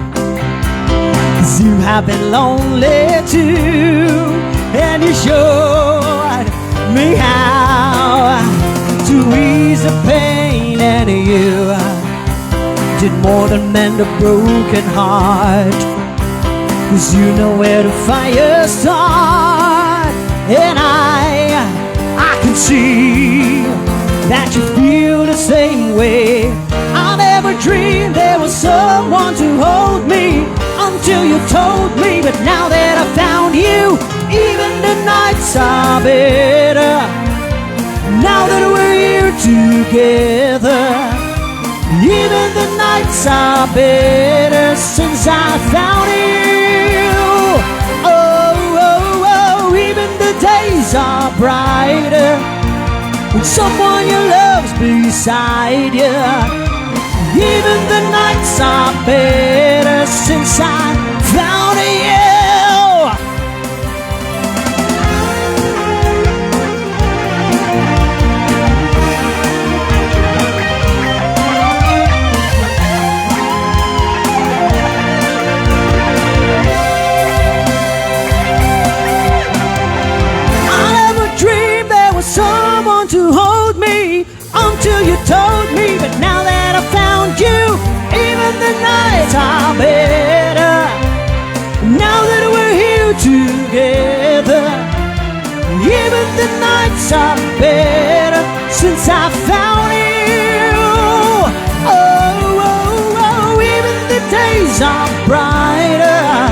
'cause you have been lonely too, and you showed me how to ease the pain, and you did more than mend a broken heart, 'cause you know where to find your start. And I can see that you feel the same way. I never dreamed there was someone to hold me until you told me. But now that I found you, even the nights are better now that we're here together. Even the nights are better since I found you. Oh, oh, oh, even the days are brighter when someone you love's beside you. Even the nights are better since I found you. Someone to hold me until you told me. But now that I found you, even the nights are better now that we're here together. Even the nights are better since I found you. Oh, oh, oh, even the days are brighter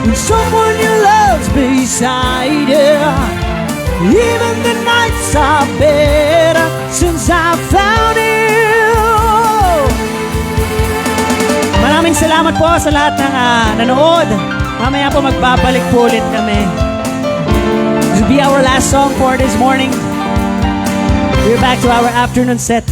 when someone you love's beside you. Even the nights are better since I found you. Maraming salamat po sa lahat ng nanood. Mamaya po magbabalik po ulit kami. This will be our last song for this morning. We're back to our afternoon set.